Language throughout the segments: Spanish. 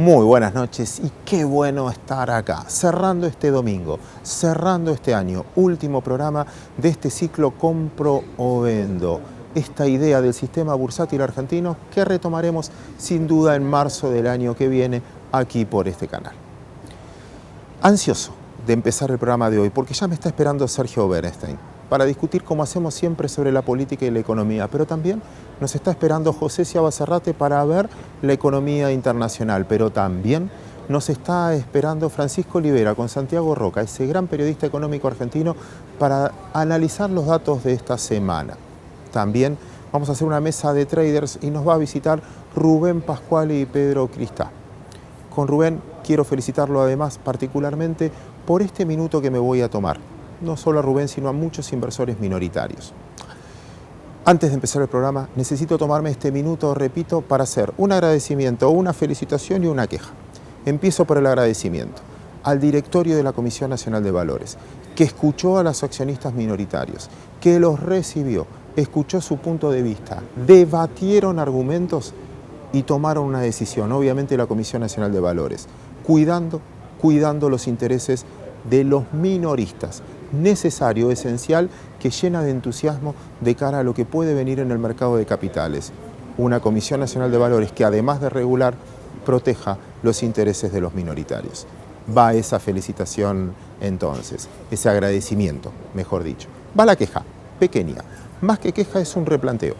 Muy buenas noches y qué bueno estar acá, cerrando este domingo, cerrando este año, último programa de este ciclo Compro o Vendo. Esta idea del sistema bursátil argentino que retomaremos sin duda en marzo del año que viene aquí por este canal. Ansioso de empezar el programa de hoy porque ya me está esperando Sergio Bernstein para discutir como hacemos siempre sobre la política y la economía, pero también nos está esperando José Ciabaserrate para ver la economía internacional, pero también nos está esperando Francisco Olivera con Santiago Roca, ese gran periodista económico argentino, para analizar los datos de esta semana. También vamos a hacer una mesa de traders y nos va a visitar Rubén Pascuali y Pedro Cristá. Con Rubén quiero felicitarlo además particularmente por este minuto que me voy a tomar. No solo a Rubén, sino a muchos inversores minoritarios. Antes de empezar el programa, necesito tomarme este minuto, repito, para hacer un agradecimiento, una felicitación y una queja. Empiezo por el agradecimiento al directorio de la Comisión Nacional de Valores, que escuchó a los accionistas minoritarios, que los recibió, escuchó su punto de vista, debatieron argumentos y tomaron una decisión, obviamente la Comisión Nacional de Valores, cuidando los intereses de los minoristas, necesario, esencial, que llena de entusiasmo de cara a lo que puede venir en el mercado de capitales. Una Comisión Nacional de Valores que, además de regular, proteja los intereses de los minoritarios. Va esa felicitación entonces, ese agradecimiento, mejor dicho. Va la queja, pequeña. Más que queja es un replanteo.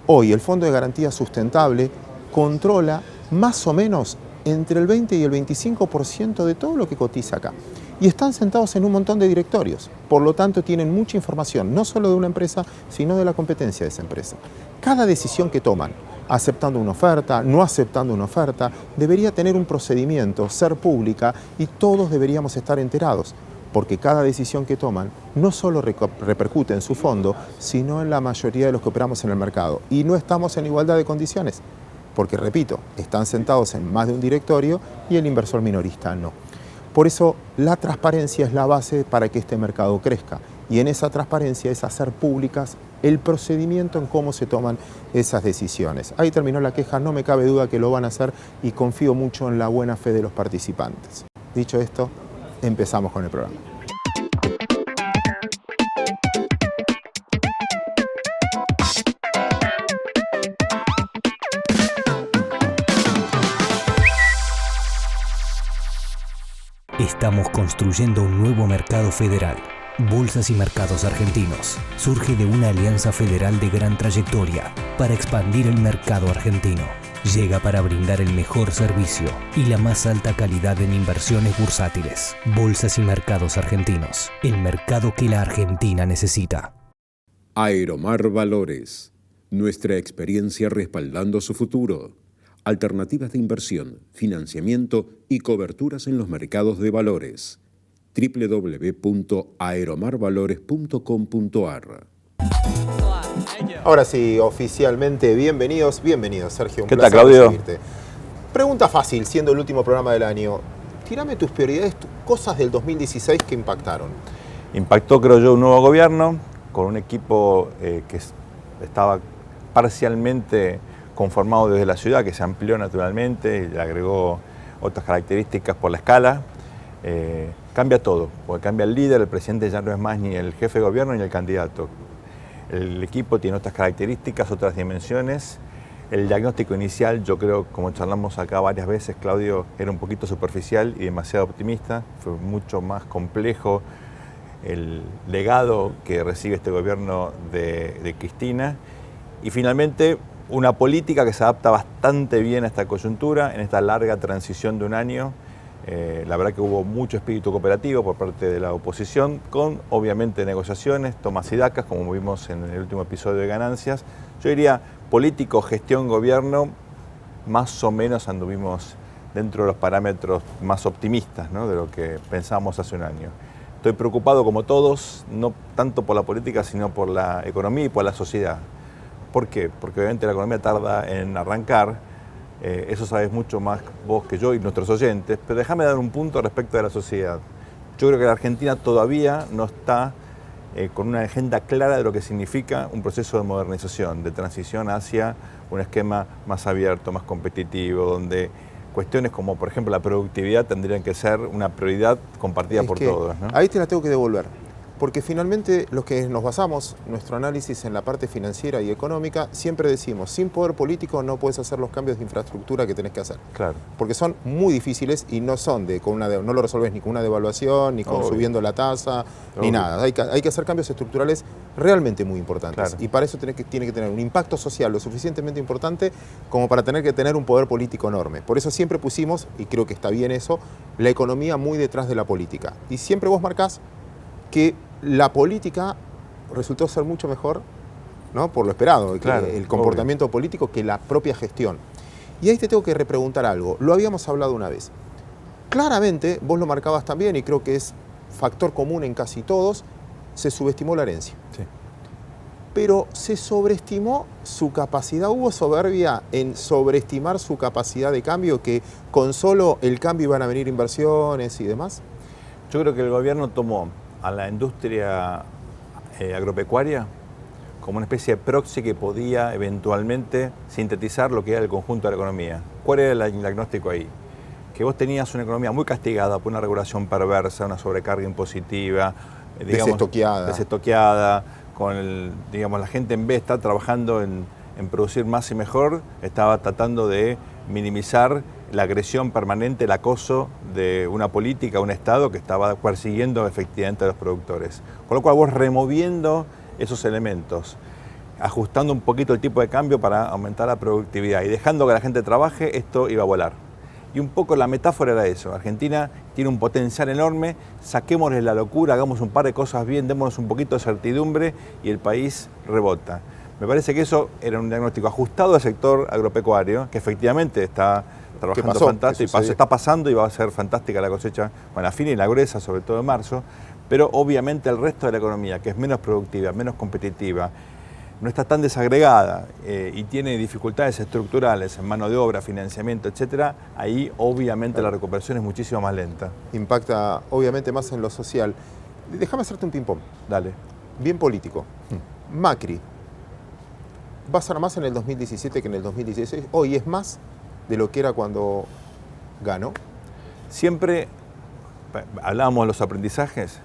Hoy el Fondo de Garantía Sustentable controla más o menos entre el 20 y el 25% de todo lo que cotiza acá. Y están sentados en un montón de directorios. Por lo tanto, tienen mucha información, no solo de una empresa, sino de la competencia de esa empresa. Cada decisión que toman, aceptando una oferta, no aceptando una oferta, debería tener un procedimiento, ser pública y todos deberíamos estar enterados. Porque cada decisión que toman no solo repercute en su fondo, sino en la mayoría de los que operamos en el mercado. Y no estamos en igualdad de condiciones. Porque, repito, están sentados en más de un directorio y el inversor minorista no. Por eso, la transparencia es la base para que este mercado crezca. Y en esa transparencia es hacer públicas el procedimiento en cómo se toman esas decisiones. Ahí terminó la queja, no me cabe duda que lo van a hacer y confío mucho en la buena fe de los participantes. Dicho esto, empezamos con el programa. Estamos construyendo un nuevo mercado federal. Bolsas y Mercados Argentinos surge de una alianza federal de gran trayectoria para expandir el mercado argentino. Llega para brindar el mejor servicio y la más alta calidad en inversiones bursátiles. Bolsas y Mercados Argentinos, el mercado que la Argentina necesita. Aeromar Valores, nuestra experiencia respaldando su futuro. Alternativas de inversión, financiamiento y coberturas en los mercados de valores. www.aeromarvalores.com.ar. Ahora sí, oficialmente, bienvenidos, Sergio. Un ¿Qué tal, placer Claudio? recibirte. Pregunta fácil, siendo el último programa del año. Tírame tus prioridades, cosas del 2016 que impactaron. Impactó, creo yo, un nuevo gobierno con un equipo que estaba parcialmente conformado desde la ciudad, que se amplió naturalmente y le agregó otras características por la escala. Cambia todo, porque cambia el líder, el presidente ya no es más ni el jefe de gobierno ni el candidato. El equipo tiene otras características, otras dimensiones. El diagnóstico inicial, yo creo, como charlamos acá varias veces, Claudio, era un poquito superficial y demasiado optimista. Fue mucho más complejo el legado que recibe este gobierno de Cristina. Y finalmente, una política que se adapta bastante bien a esta coyuntura, en esta larga transición de un año. La verdad que hubo mucho espíritu cooperativo por parte de la oposición, con obviamente negociaciones, tomas y dacas, como vimos en el último episodio de Ganancias. Yo diría político, gestión, gobierno, más o menos anduvimos dentro de los parámetros más optimistas, ¿no?, de lo que pensábamos hace un año. Estoy preocupado como todos, no tanto por la política, sino por la economía y por la sociedad. ¿Por qué? Porque obviamente la economía tarda en arrancar, eso sabes mucho más vos que yo y nuestros oyentes, pero déjame dar un punto respecto de la sociedad. Yo creo que la Argentina todavía no está con una agenda clara de lo que significa un proceso de modernización, de transición hacia un esquema más abierto, más competitivo, donde cuestiones como, por ejemplo, la productividad tendrían que ser una prioridad compartida por todos, ¿no? Ahí te la tengo que devolver. Porque finalmente los que nos basamos nuestro análisis en la parte financiera y económica, siempre decimos, sin poder político no puedes hacer los cambios de infraestructura que tenés que hacer. Claro. Porque son muy difíciles y no son no lo resolvés ni con una devaluación, ni con subiendo la tasa, ni nada. Hay que hacer cambios estructurales realmente muy importantes. Claro. Y para eso tiene que tener un impacto social lo suficientemente importante como para tener que tener un poder político enorme. Por eso siempre pusimos, y creo que está bien eso, la economía muy detrás de la política. Y siempre vos marcás que la política resultó ser mucho mejor, ¿no? Por lo esperado, claro, el comportamiento político que la propia gestión. Y ahí te tengo que repreguntar algo. Lo habíamos hablado una vez. Claramente, vos lo marcabas también, y creo que es factor común en casi todos, se subestimó la herencia. Sí. Pero se sobreestimó su capacidad. ¿Hubo soberbia en sobreestimar su capacidad de cambio, que con solo el cambio iban a venir inversiones y demás? Yo creo que el gobierno tomó a la industria agropecuaria como una especie de proxy que podía eventualmente sintetizar lo que era el conjunto de la economía. ¿Cuál era el diagnóstico ahí? Que vos tenías una economía muy castigada por una regulación perversa, una sobrecarga impositiva, desestoqueada, con la gente en vez de estar trabajando en producir más y mejor, estaba tratando de minimizar la agresión permanente, el acoso de una política, un Estado que estaba persiguiendo efectivamente a los productores. Con lo cual vos removiendo esos elementos, ajustando un poquito el tipo de cambio para aumentar la productividad y dejando que la gente trabaje, esto iba a volar. Y un poco la metáfora era eso. Argentina tiene un potencial enorme, saquémosle la locura, hagamos un par de cosas bien, démonos un poquito de certidumbre y el país rebota. Me parece que eso era un diagnóstico ajustado al sector agropecuario, que efectivamente está trabajando fantástico, está pasando y va a ser fantástica la cosecha, bueno, la fina y la gruesa, sobre todo en marzo, pero obviamente el resto de la economía, que es menos productiva, menos competitiva, no está tan desagregada y tiene dificultades estructurales en mano de obra, financiamiento, etcétera, ahí obviamente la recuperación es muchísimo más lenta. Impacta obviamente más en lo social. Déjame hacerte un ping-pong. Dale. Bien político. Macri va a ser más en el 2017 que en el 2016. Hoy es más de lo que era cuando ganó. Siempre hablábamos de los aprendizajes.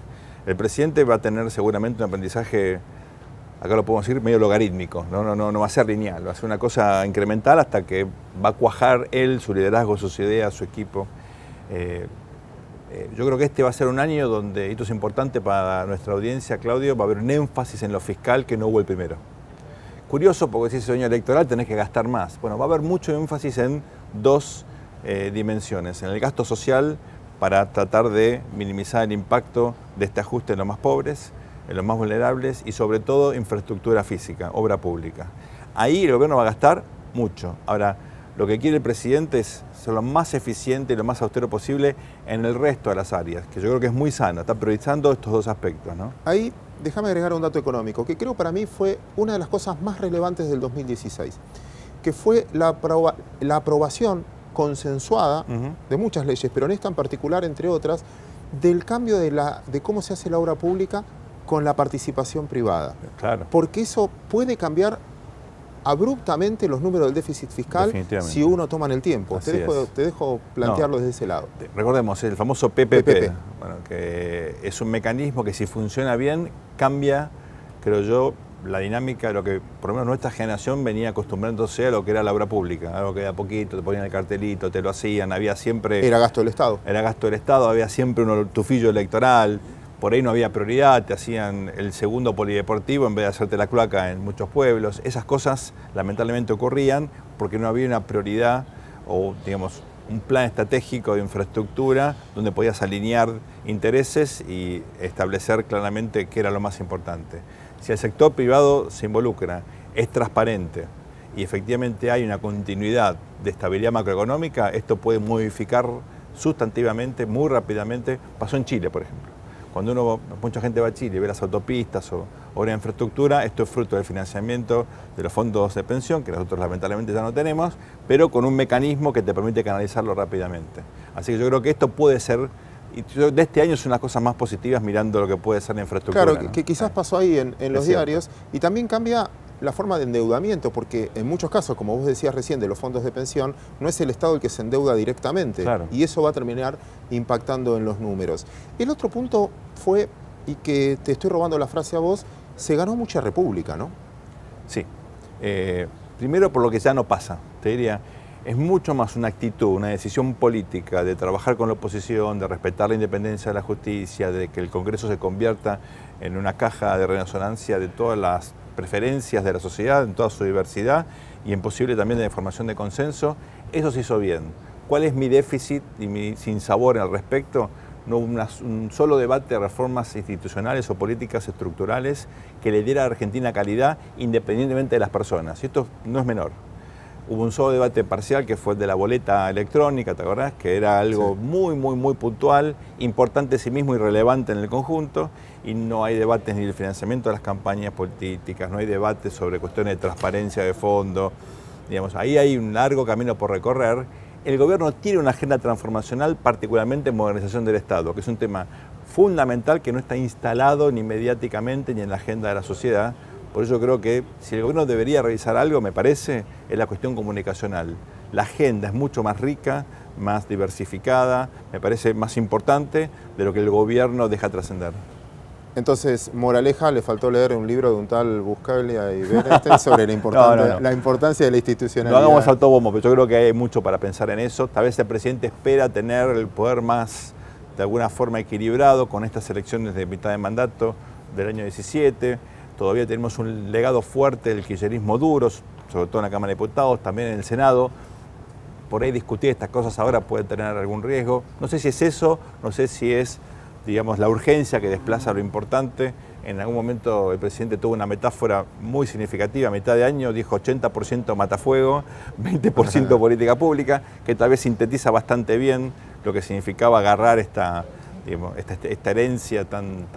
El presidente va a tener seguramente un aprendizaje, acá lo podemos decir, medio logarítmico, no va a ser lineal, va a ser una cosa incremental hasta que va a cuajar él, su liderazgo, sus ideas, su equipo. Yo creo que este va a ser un año donde, y esto es importante para nuestra audiencia, Claudio, va a haber un énfasis en lo fiscal que no hubo el primero. Curioso, porque si es año electoral tenés que gastar más. Bueno, va a haber mucho énfasis en dos dimensiones, en el gasto social, para tratar de minimizar el impacto de este ajuste en los más pobres, en los más vulnerables y sobre todo infraestructura física, obra pública. Ahí el gobierno va a gastar mucho. Ahora, lo que quiere el presidente es ser lo más eficiente y lo más austero posible en el resto de las áreas, que yo creo que es muy sano, está priorizando estos dos aspectos, ¿no? Ahí, déjame agregar un dato económico, que creo para mí fue una de las cosas más relevantes del 2016, que fue la aprobación consensuada de muchas leyes, pero en esta en particular, entre otras, del cambio de cómo se hace la obra pública con la participación privada. Claro. Porque eso puede cambiar abruptamente los números del déficit fiscal si uno toma en el tiempo. Te dejo plantearlo desde ese lado. Recordemos, el famoso PPP, bueno, que es un mecanismo que si funciona bien, cambia, creo yo, la dinámica de lo que por lo menos nuestra generación venía acostumbrándose a lo que era la obra pública, algo que de a poquito te ponían el cartelito, te lo hacían, había siempre... Era gasto del Estado. Era gasto del Estado, había siempre un tufillo electoral, por ahí no había prioridad, te hacían el segundo polideportivo en vez de hacerte la cloaca en muchos pueblos. Esas cosas lamentablemente ocurrían porque no había una prioridad o, digamos, un plan estratégico de infraestructura donde podías alinear intereses y establecer claramente qué era lo más importante. Si el sector privado se involucra, es transparente y efectivamente hay una continuidad de estabilidad macroeconómica, esto puede modificar sustantivamente, muy rápidamente. Pasó en Chile, por ejemplo. Cuando mucha gente va a Chile y ve las autopistas o obra de infraestructura, esto es fruto del financiamiento de los fondos de pensión, que nosotros lamentablemente ya no tenemos, pero con un mecanismo que te permite canalizarlo rápidamente. Así que yo creo que esto puede ser, y de este año es una de las cosas más positivas mirando lo que puede ser la infraestructura. Claro, ¿no? Que quizás pasó ahí en los diarios, y también cambia la forma de endeudamiento, porque en muchos casos, como vos decías recién, de los fondos de pensión, no es el Estado el que se endeuda directamente, claro. Y eso va a terminar impactando en los números. El otro punto fue, y que te estoy robando la frase a vos, se ganó mucha república, ¿no? Sí. Primero por lo que ya no pasa, te diría, es mucho más una actitud, una decisión política de trabajar con la oposición, de respetar la independencia de la justicia, de que el Congreso se convierta en una caja de resonancia de todas las preferencias de la sociedad, en toda su diversidad, y en posible también de formación de consenso. Eso se hizo bien. ¿Cuál es mi déficit y mi sinsabor al respecto? No hubo un solo debate de reformas institucionales o políticas estructurales que le diera a Argentina calidad independientemente de las personas. Y esto no es menor. Hubo un solo debate parcial que fue el de la boleta electrónica, ¿te acordás? Que era algo muy puntual, importante en sí mismo y relevante en el conjunto. Y no hay debates ni del financiamiento de las campañas políticas, no hay debates sobre cuestiones de transparencia de fondo. Digamos, ahí hay un largo camino por recorrer. El gobierno tiene una agenda transformacional, particularmente en modernización del Estado, que es un tema fundamental que no está instalado ni mediáticamente ni en la agenda de la sociedad. Por eso creo que si el gobierno debería revisar algo, me parece, es la cuestión comunicacional. La agenda es mucho más rica, más diversificada, me parece más importante de lo que el gobierno deja trascender. Entonces, moraleja, le faltó leer un libro de un tal Buscaglia y Berente sobre la importancia de la institucionalidad. No hagamos autobombo, pero yo creo que hay mucho para pensar en eso. Tal vez el presidente espera tener el poder más, de alguna forma, equilibrado con estas elecciones de mitad de mandato del año 17. Todavía tenemos un legado fuerte del kirchnerismo duro, sobre todo en la Cámara de Diputados, también en el Senado. Por ahí discutir estas cosas ahora puede tener algún riesgo. No sé si es eso, no sé si es, digamos, la urgencia que desplaza lo importante. En algún momento el presidente tuvo una metáfora muy significativa, a mitad de año dijo 80% matafuego, 20% política pública, que tal vez sintetiza bastante bien lo que significaba agarrar esta herencia tan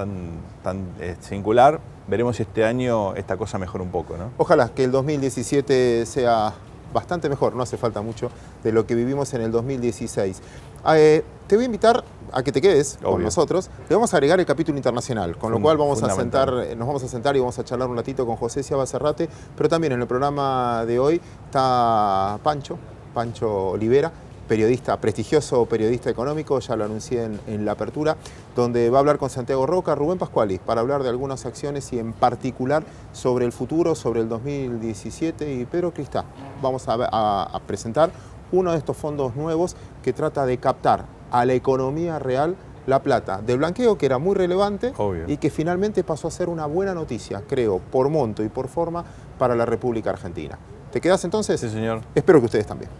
singular. Veremos si este año esta cosa mejora un poco, ¿no? Ojalá que el 2017 sea bastante mejor, no hace falta mucho, de lo que vivimos en el 2016. Te voy a invitar a que te quedes con nosotros. Le vamos a agregar el capítulo internacional, con lo cual nos vamos a sentar y vamos a charlar un ratito con José Ciaba-Serrate, pero también en el programa de hoy está Pancho Olivera, periodista, prestigioso periodista económico, ya lo anuncié en la apertura, donde va a hablar con Santiago Roca, Rubén Pascuali, para hablar de algunas acciones y en particular sobre el futuro, sobre el 2017 y Pedro Cristá. Vamos a presentar uno de estos fondos nuevos que trata de captar a la economía real la plata del blanqueo, que era muy relevante y que finalmente pasó a ser una buena noticia, creo, por monto y por forma para la República Argentina. ¿Te quedás entonces? Sí, señor. Espero que ustedes también.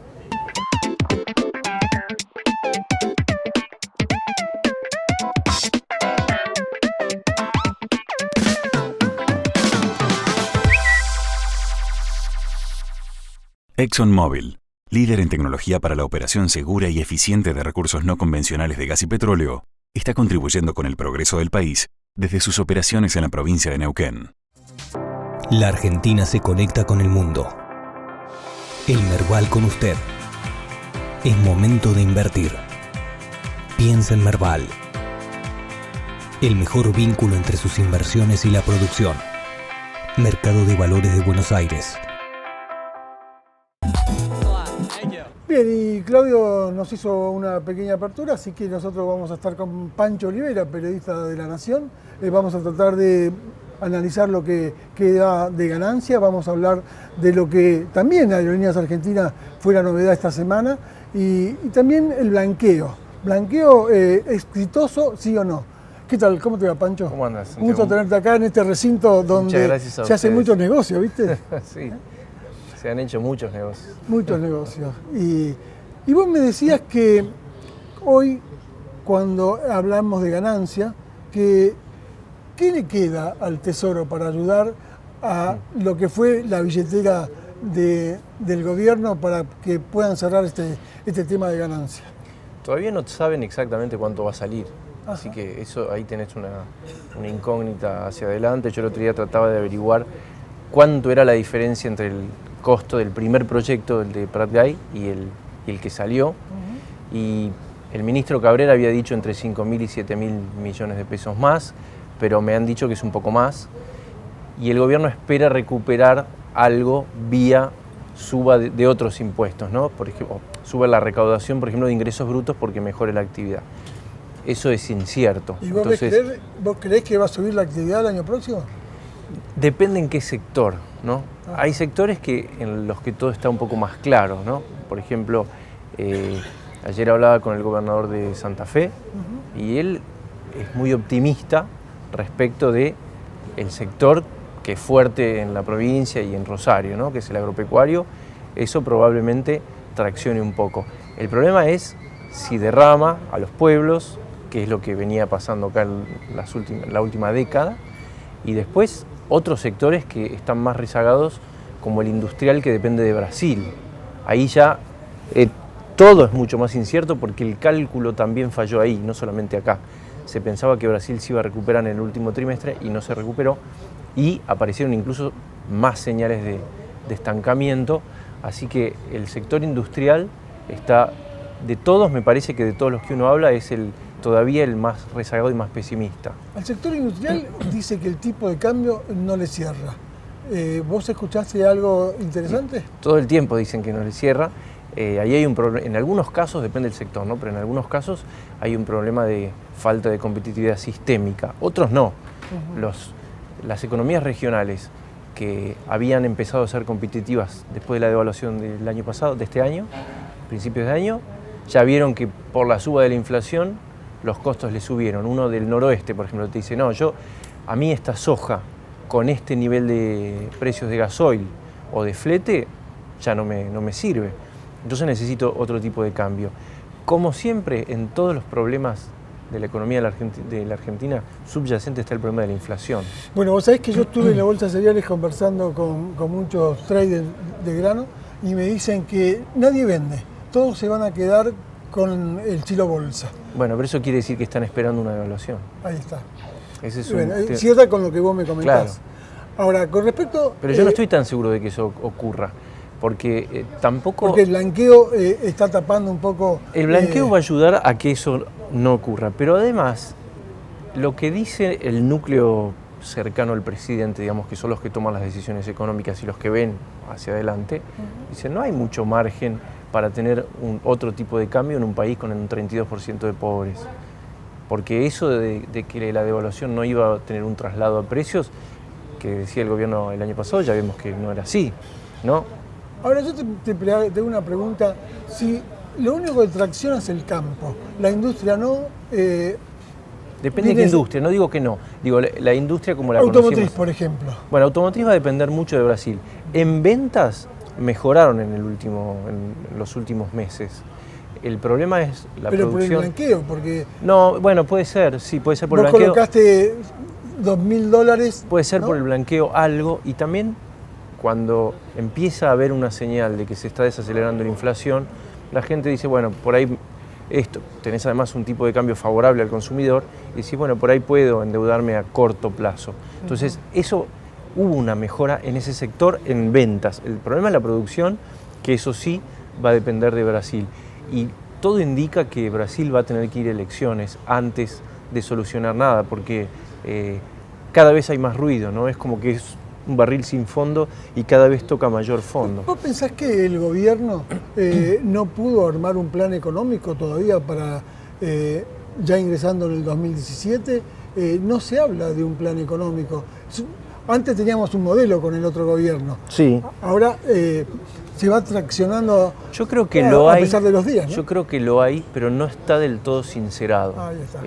ExxonMobil, líder en tecnología para la operación segura y eficiente de recursos no convencionales de gas y petróleo, está contribuyendo con el progreso del país desde sus operaciones en la provincia de Neuquén. La Argentina se conecta con el mundo. El Merval con usted. Es momento de invertir. Piensa en Merval. El mejor vínculo entre sus inversiones y la producción. Mercado de Valores de Buenos Aires. Bien, y Claudio nos hizo una pequeña apertura, así que nosotros vamos a estar con Pancho Olivera, periodista de La Nación. Vamos a tratar de analizar lo que queda de ganancia, vamos a hablar de lo que también Aerolíneas Argentinas fue la novedad esta semana y también el blanqueo. ¿Blanqueo exitoso, sí o no? ¿Qué tal? ¿Cómo te va, Pancho? ¿Cómo andas? Un gusto tenerte acá en este recinto donde se hacen muchos negocios, ¿viste? Sí. Se han hecho muchos negocios. Muchos negocios. Y vos me decías que hoy, cuando hablamos de ganancia, ¿qué le queda al Tesoro para ayudar a lo que fue la billetera del gobierno para que puedan cerrar este tema de ganancia? Todavía no saben exactamente cuánto va a salir. Ajá. Así que eso ahí tenés una incógnita hacia adelante. Yo el otro día trataba de averiguar cuánto era la diferencia entre el costo del primer proyecto, el de Prat Gay, y el que salió. Y el ministro Cabrera había dicho entre 5.000 y 7.000 millones de pesos más, pero me han dicho que es un poco más. y el gobierno espera recuperar algo vía suba de otros impuestos, ¿no? Por ejemplo, sube la recaudación, por ejemplo, de ingresos brutos porque mejore la actividad. Eso es incierto. ¿Y vos creés que va a subir la actividad el año próximo? Depende en qué sector, ¿no? Hay sectores en los que todo está un poco más claro, ¿no? Por ejemplo, ayer hablaba con el gobernador de Santa Fe y él es muy optimista respecto de el sector que es fuerte en la provincia y en Rosario, ¿no? Que es el agropecuario. Eso probablemente traccione un poco. El problema es si derrama a los pueblos, que es lo que venía pasando acá en la última década, y después otros sectores que están más rezagados, como el industrial que depende de Brasil. Ahí ya todo es mucho más incierto porque el cálculo también falló ahí, no solamente acá. Se pensaba que Brasil se iba a recuperar en el último trimestre y no se recuperó, y aparecieron incluso más señales de estancamiento, así que el sector industrial está, de todos, me parece que de todos los que uno habla, es todavía el más rezagado y más pesimista. Al sector industrial dice que el tipo de cambio no le cierra. ¿Vos escuchaste algo interesante? Todo el tiempo dicen que no le cierra. Ahí hay un problema, en algunos casos, depende del sector, ¿no? Pero en algunos casos hay un problema de falta de competitividad sistémica, otros no. Las economías regionales que habían empezado a ser competitivas después de la devaluación del año pasado, de este año, principios de año, ya vieron que por la suba de la inflación los costos le subieron. Uno del noroeste, por ejemplo, te dice, no, a mí esta soja con este nivel de precios de gasoil o de flete ya no me sirve. Entonces necesito otro tipo de cambio. Como siempre, en todos los problemas de la economía de la Argentina, subyacente está el problema de la inflación. Bueno, vos sabés que yo estuve en la Bolsa de Cereales conversando con muchos traders de grano y me dicen que nadie vende, todos se van a quedar con el chilo bolsa. Bueno, pero eso quiere decir que están esperando una devaluación. Ahí está. Ese es bueno, cierra con lo que vos me comentás. Claro. Ahora, con respecto... Pero yo no estoy tan seguro de que eso ocurra, porque tampoco... Porque el blanqueo está tapando un poco... El blanqueo va a ayudar a que eso no ocurra, pero además, lo que dice el núcleo cercano al presidente, digamos que son los que toman las decisiones económicas y los que ven hacia adelante, dice, no hay mucho margen para tener otro tipo de cambio en un país con un 32% de pobres. Porque eso de que la devaluación no iba a tener un traslado a precios, que decía el gobierno el año pasado, ya vemos que no era así, ¿no? Ahora yo te hago una pregunta, si lo único que tracciona es el campo, la industria no... Depende de qué industria, no digo que no, digo la industria como la automotriz, conocemos. por ejemplo. Bueno, automotriz va a depender mucho de Brasil. En ventas mejoraron en los últimos meses. El problema es la pero producción. Pero por el blanqueo, porque... No, bueno, puede ser, sí, puede ser por el vos blanqueo. colocaste $2.000. Puede ser, ¿no?, por el blanqueo algo, y también cuando empieza a haber una señal de que se está desacelerando la inflación, la gente dice, bueno, por ahí tenés además un tipo de cambio favorable al consumidor, y decís, bueno, por ahí puedo endeudarme a corto plazo. Entonces, eso hubo una mejora en ese sector en ventas. El problema es la producción, que eso sí va a depender de Brasil. Y todo indica que Brasil va a tener que ir a elecciones antes de solucionar nada, porque cada vez hay más ruido, ¿no? Es como que es un barril sin fondo y cada vez toca mayor fondo. ¿Vos pensás que el gobierno no pudo armar un plan económico todavía para, ya ingresando en el 2017? No se habla de un plan económico. Antes teníamos un modelo con el otro gobierno. Sí. Ahora se va traccionando. Yo creo que lo hay, a pesar de los días, ¿no? Yo creo que lo hay, pero no está del todo sincerado. Ahí está.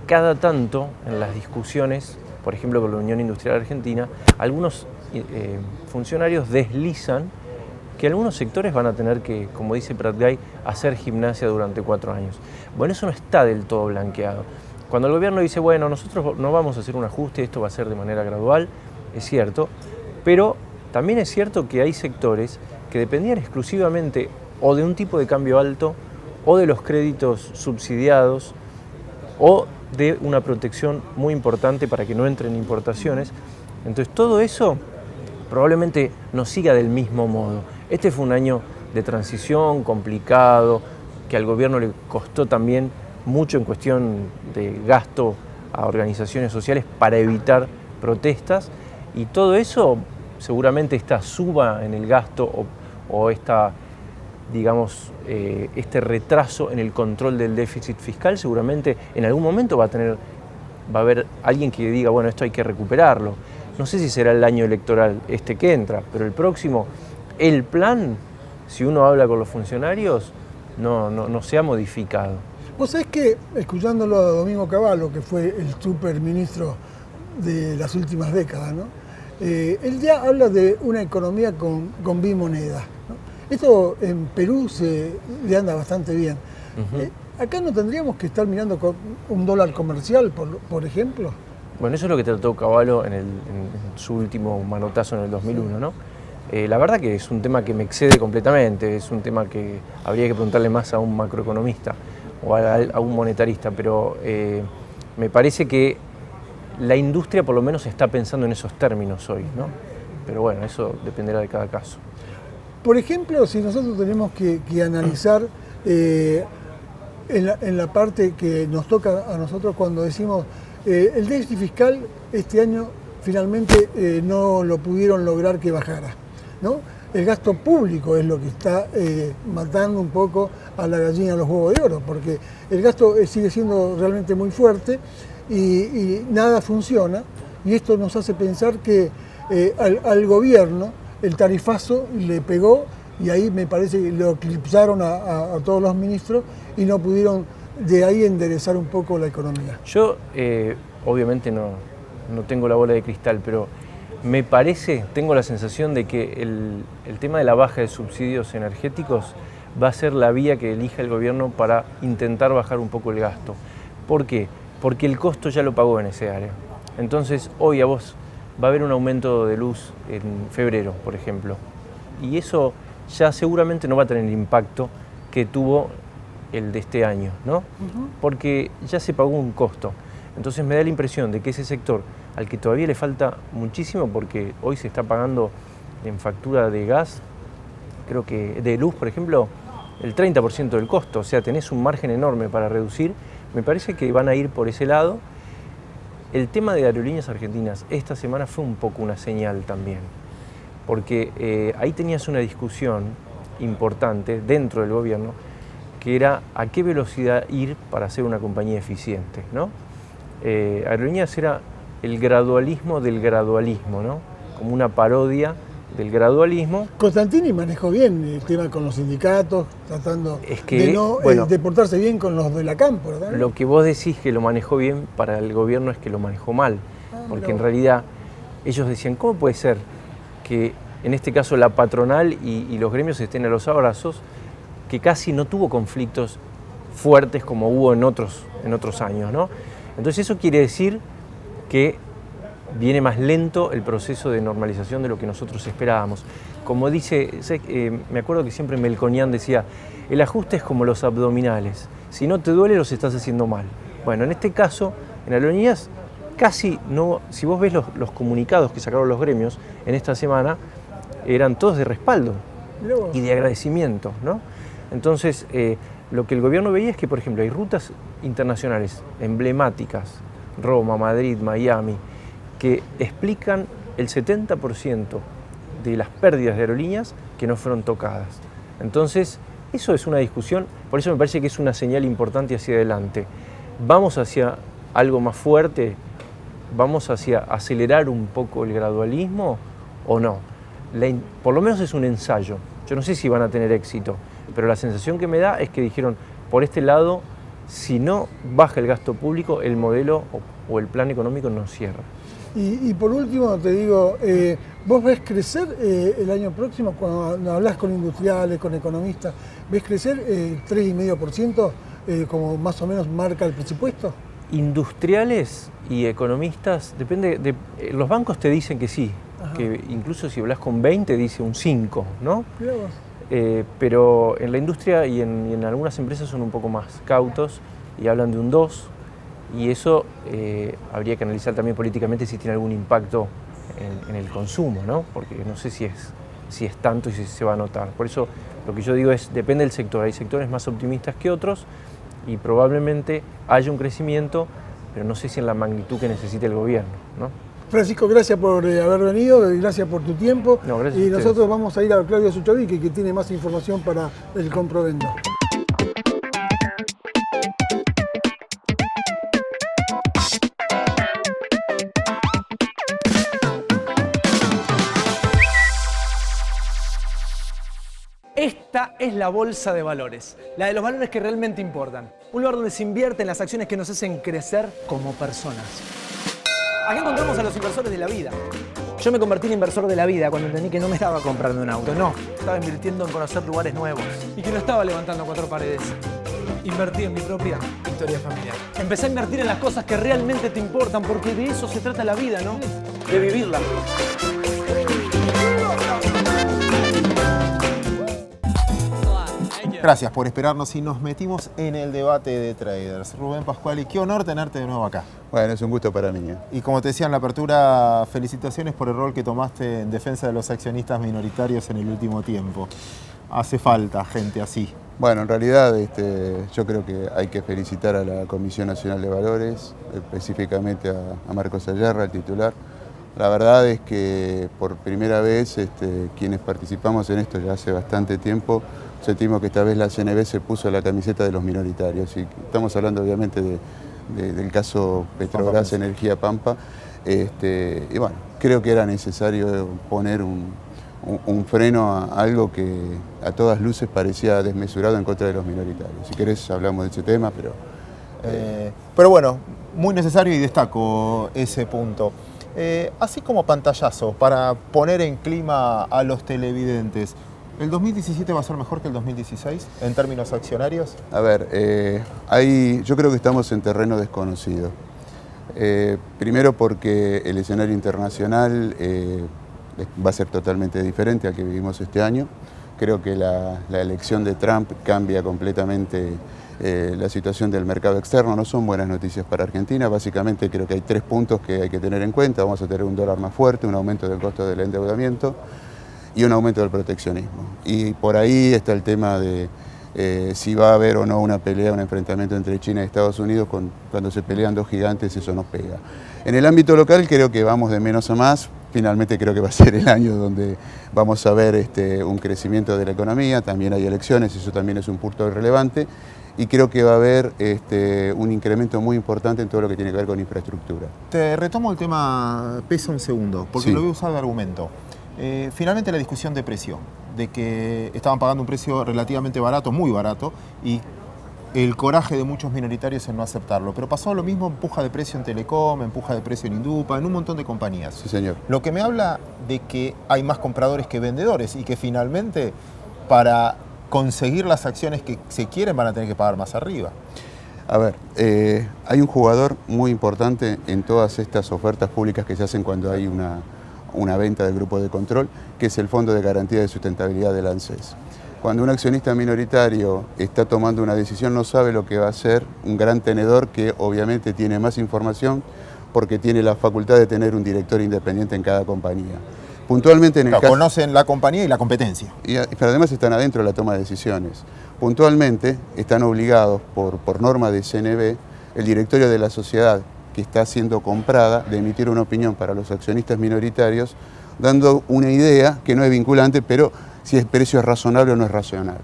Cada tanto en las discusiones, por ejemplo con la Unión Industrial Argentina, algunos funcionarios deslizan que algunos sectores van a tener que, como dice Pratgay, hacer gimnasia durante 4 años. Bueno, eso no está del todo blanqueado. Cuando el gobierno dice, bueno, nosotros no vamos a hacer un ajuste, esto va a ser de manera gradual, es cierto, pero también es cierto que hay sectores que dependían exclusivamente o de un tipo de cambio alto, o de los créditos subsidiados, o de una protección muy importante para que no entren importaciones. Entonces todo eso probablemente no siga del mismo modo. Este fue un año de transición complicado, que al gobierno le costó también mucho en cuestión de gasto a organizaciones sociales para evitar protestas, y todo eso, seguramente esta suba en el gasto o esta, digamos, este retraso en el control del déficit fiscal, seguramente en algún momento va a haber alguien que diga, bueno, esto hay que recuperarlo. No sé si será el año electoral este que entra, pero el próximo, el plan, si uno habla con los funcionarios, no se ha modificado. Vos sabés que, escuchándolo a Domingo Cavallo, que fue el superministro de las últimas décadas, ¿no? Él ya habla de una economía con bimoneda, ¿no? Esto en Perú le anda bastante bien. ¿Acá no tendríamos que estar mirando con un dólar comercial, por ejemplo? Bueno, eso es lo que trató Cavallo en su último manotazo en el 2001, ¿no? La verdad que es un tema que me excede completamente, es un tema que habría que preguntarle más a un macroeconomista o a un monetarista, pero me parece que la industria por lo menos está pensando en esos términos hoy, ¿no? Pero bueno, eso dependerá de cada caso. Por ejemplo, si nosotros tenemos que analizar en la parte que nos toca a nosotros cuando decimos el déficit fiscal este año finalmente no lo pudieron lograr que bajara, ¿no? El gasto público es lo que está matando un poco a la gallina de los huevos de oro, porque el gasto sigue siendo realmente muy fuerte y nada funciona, y esto nos hace pensar que al gobierno el tarifazo le pegó, y ahí me parece que lo eclipsaron a todos los ministros y no pudieron de ahí enderezar un poco la economía. Yo obviamente no tengo la bola de cristal, pero me parece, tengo la sensación de que el tema de la baja de subsidios energéticos va a ser la vía que elija el gobierno para intentar bajar un poco el gasto. ¿Por qué? Porque el costo ya lo pagó en ese área. Entonces, hoy a vos va a haber un aumento de luz en febrero, por ejemplo, y eso ya seguramente no va a tener el impacto que tuvo el de este año, ¿no? Porque ya se pagó un costo. Entonces me da la impresión de que ese sector, al que todavía le falta muchísimo, porque hoy se está pagando en factura de gas, creo que de luz, por ejemplo, el 30% del costo, o sea, tenés un margen enorme para reducir, me parece que van a ir por ese lado. El tema de Aerolíneas Argentinas esta semana fue un poco una señal también, porque ahí tenías una discusión importante dentro del gobierno, que era a qué velocidad ir para ser una compañía eficiente, ¿no? Aerolíneas era el gradualismo del gradualismo, ¿no? Como una parodia del gradualismo. Constantini manejó bien el tema con los sindicatos, tratando de no de portarse bien con los de la campo, ¿verdad? Lo que vos decís que lo manejó bien, para el gobierno es que lo manejó mal, porque en realidad ellos decían, ¿cómo puede ser que en este caso la patronal y los gremios estén a los abrazos, que casi no tuvo conflictos fuertes como hubo en otros años, ¿no? Entonces eso quiere decir que viene más lento el proceso de normalización de lo que nosotros esperábamos. Como dice, me acuerdo que siempre Melconian decía, el ajuste es como los abdominales, si no te duele los estás haciendo mal. Bueno, en este caso, en Aerolíneas, casi no, si vos ves los comunicados que sacaron los gremios en esta semana, eran todos de respaldo y de agradecimiento, ¿no? Entonces, lo que el gobierno veía es que, por ejemplo, hay rutas internacionales emblemáticas, Roma, Madrid, Miami, que explican el 70% de las pérdidas de aerolíneas que no fueron tocadas. Entonces, eso es una discusión, por eso me parece que es una señal importante hacia adelante. ¿Vamos hacia algo más fuerte? ¿Vamos hacia acelerar un poco el gradualismo o no? Por lo menos es un ensayo. Yo no sé si van a tener éxito, pero la sensación que me da es que dijeron, por este lado, si no baja el gasto público, el modelo o el plan económico no cierra. Y por último te digo, ¿vos ves crecer el año próximo, cuando hablas con industriales, con economistas, ves crecer 3,5% como más o menos marca el presupuesto? Industriales y economistas, depende, los bancos te dicen que sí, que incluso si hablas con 20 dice un 5, ¿no? Pero en la industria y en algunas empresas son un poco más cautos y hablan de un 2, y eso habría que analizar también políticamente si tiene algún impacto en el consumo, ¿no? Porque no sé si es tanto y si se va a notar. Por eso lo que yo digo es, depende del sector, hay sectores más optimistas que otros y probablemente haya un crecimiento, pero no sé si en la magnitud que necesita el gobierno, ¿no? Francisco, gracias por haber venido, gracias por tu tiempo. No, gracias y a ustedes. nosotros vamos a ir a Claudio Suchovic, que tiene más información para el Comprovendo. Esta es la bolsa de valores, la de los valores que realmente importan. Un lugar donde se invierte en las acciones que nos hacen crecer como personas. Aquí encontramos a los inversores de la vida. Yo me convertí en inversor de la vida cuando entendí que no me estaba comprando un auto, no. Estaba invirtiendo en conocer lugares nuevos y que no estaba levantando 4 paredes. Invertí en mi propia historia familiar. Empecé a invertir en las cosas que realmente te importan, porque de eso se trata la vida, ¿no? De vivirla. Gracias por esperarnos y nos metimos en el debate de traders. Rubén Pascuali, qué honor tenerte de nuevo acá. Bueno, es un gusto para mí. Y como te decía en la apertura, felicitaciones por el rol que tomaste en defensa de los accionistas minoritarios en el último tiempo. Hace falta gente así. Bueno, en realidad yo creo que hay que felicitar a la Comisión Nacional de Valores, específicamente a Marcos Ayerra, el titular. La verdad es que por primera vez quienes participamos en esto ya hace bastante tiempo, sentimos que esta vez la CNV se puso la camiseta de los minoritarios. Y estamos hablando obviamente del caso Petrobras Energía Pampa. Y bueno, creo que era necesario poner un freno a algo que a todas luces parecía desmesurado en contra de los minoritarios. Si querés hablamos de ese tema, pero bueno, muy necesario y destaco ese punto. Así como pantallazo, para poner en clima a los televidentes, ¿el 2017 va a ser mejor que el 2016 en términos accionarios? A ver, yo creo que estamos en terreno desconocido. Primero porque el escenario internacional va a ser totalmente diferente al que vivimos este año. Creo que la elección de Trump cambia completamente la situación del mercado externo. No son buenas noticias para Argentina. Básicamente creo que hay 3 puntos que hay que tener en cuenta. Vamos a tener un dólar más fuerte, un aumento del costo del endeudamiento y un aumento del proteccionismo. Y por ahí está el tema de si va a haber o no una pelea, un enfrentamiento entre China y Estados Unidos. Cuando se pelean 2 gigantes, eso nos pega. En el ámbito local creo que vamos de menos a más. Finalmente creo que va a ser el año donde vamos a ver un crecimiento de la economía. También hay elecciones, eso también es un punto relevante. Y creo que va a haber un incremento muy importante en todo lo que tiene que ver con infraestructura. Te retomo el tema peso un segundo, porque Sí. lo voy a usar de argumento. Finalmente la discusión de precio, de que estaban pagando un precio relativamente barato, muy barato, y el coraje de muchos minoritarios en no aceptarlo. Pero pasó lo mismo, empuja de precio en Telecom, empuja de precio en Indupa, en un montón de compañías. Sí, señor. Lo que me habla de que hay más compradores que vendedores y que finalmente para conseguir las acciones que se quieren van a tener que pagar más arriba. A ver, hay un jugador muy importante en todas estas ofertas públicas que se hacen cuando hay una venta del grupo de control, que es el Fondo de Garantía de Sustentabilidad del ANSES. Cuando un accionista minoritario está tomando una decisión, no sabe lo que va a hacer un gran tenedor que obviamente tiene más información porque tiene la facultad de tener un director independiente en cada compañía. Puntualmente en el caso, conocen la compañía y la competencia. pero además están adentro de la toma de decisiones. Puntualmente están obligados por norma de CNV, el directorio de la sociedad que está siendo comprada, de emitir una opinión para los accionistas minoritarios, dando una idea que no es vinculante, pero si el precio es razonable o no es razonable.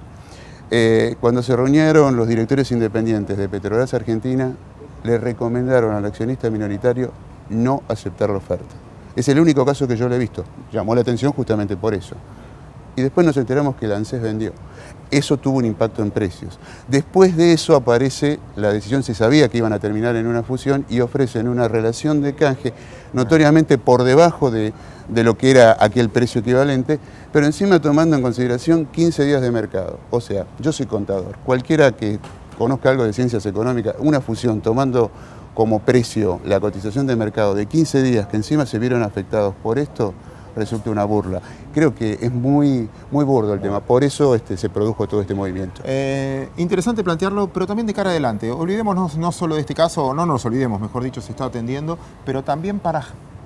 Cuando se reunieron los directores independientes de Petrobras Argentina, le recomendaron al accionista minoritario no aceptar la oferta. Es el único caso que yo le he visto. Llamó la atención justamente por eso. Y después nos enteramos que el ANSES vendió. Eso tuvo un impacto en precios. Después de eso aparece la decisión, se sabía que iban a terminar en una fusión y ofrecen una relación de canje notoriamente por debajo de lo que era aquel precio equivalente, pero encima tomando en consideración 15 días de mercado. O sea, yo soy contador. Cualquiera que conozca algo de ciencias económicas, una fusión tomando como precio la cotización de mercado de 15 días que encima se vieron afectados por esto, resulta una burla. Creo que es muy burdo el tema, por eso se produjo todo este movimiento. Interesante plantearlo, pero también de cara adelante. Olvidémonos no solo de este caso, no nos olvidemos, mejor dicho, se está atendiendo, pero también para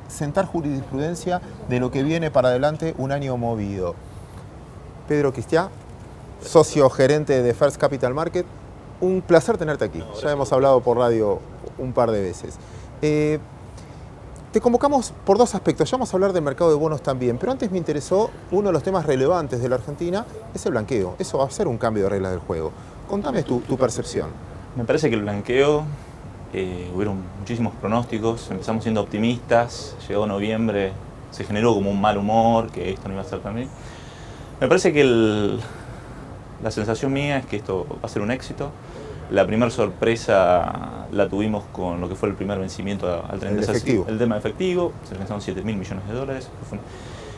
sentar jurisprudencia de lo que viene para adelante un año movido. Pedro Cristiá, socio gerente de First Capital Market, un placer tenerte aquí. Ya hemos hablado por radio un par de veces. Te convocamos por dos aspectos. Ya vamos a hablar del mercado de bonos también, pero antes me interesó uno de los temas relevantes de la Argentina, es el blanqueo. Eso va a ser un cambio de reglas del juego. Contame tu percepción. Me parece que el blanqueo, hubieron muchísimos pronósticos, empezamos siendo optimistas, llegó noviembre, se generó como un mal humor, que esto no iba a ser tan bien. Me parece que la sensación mía es que esto va a ser un éxito. La primera sorpresa la tuvimos con lo que fue el primer vencimiento al 30 el tema efectivo, se pensaron 7.000 millones de dólares.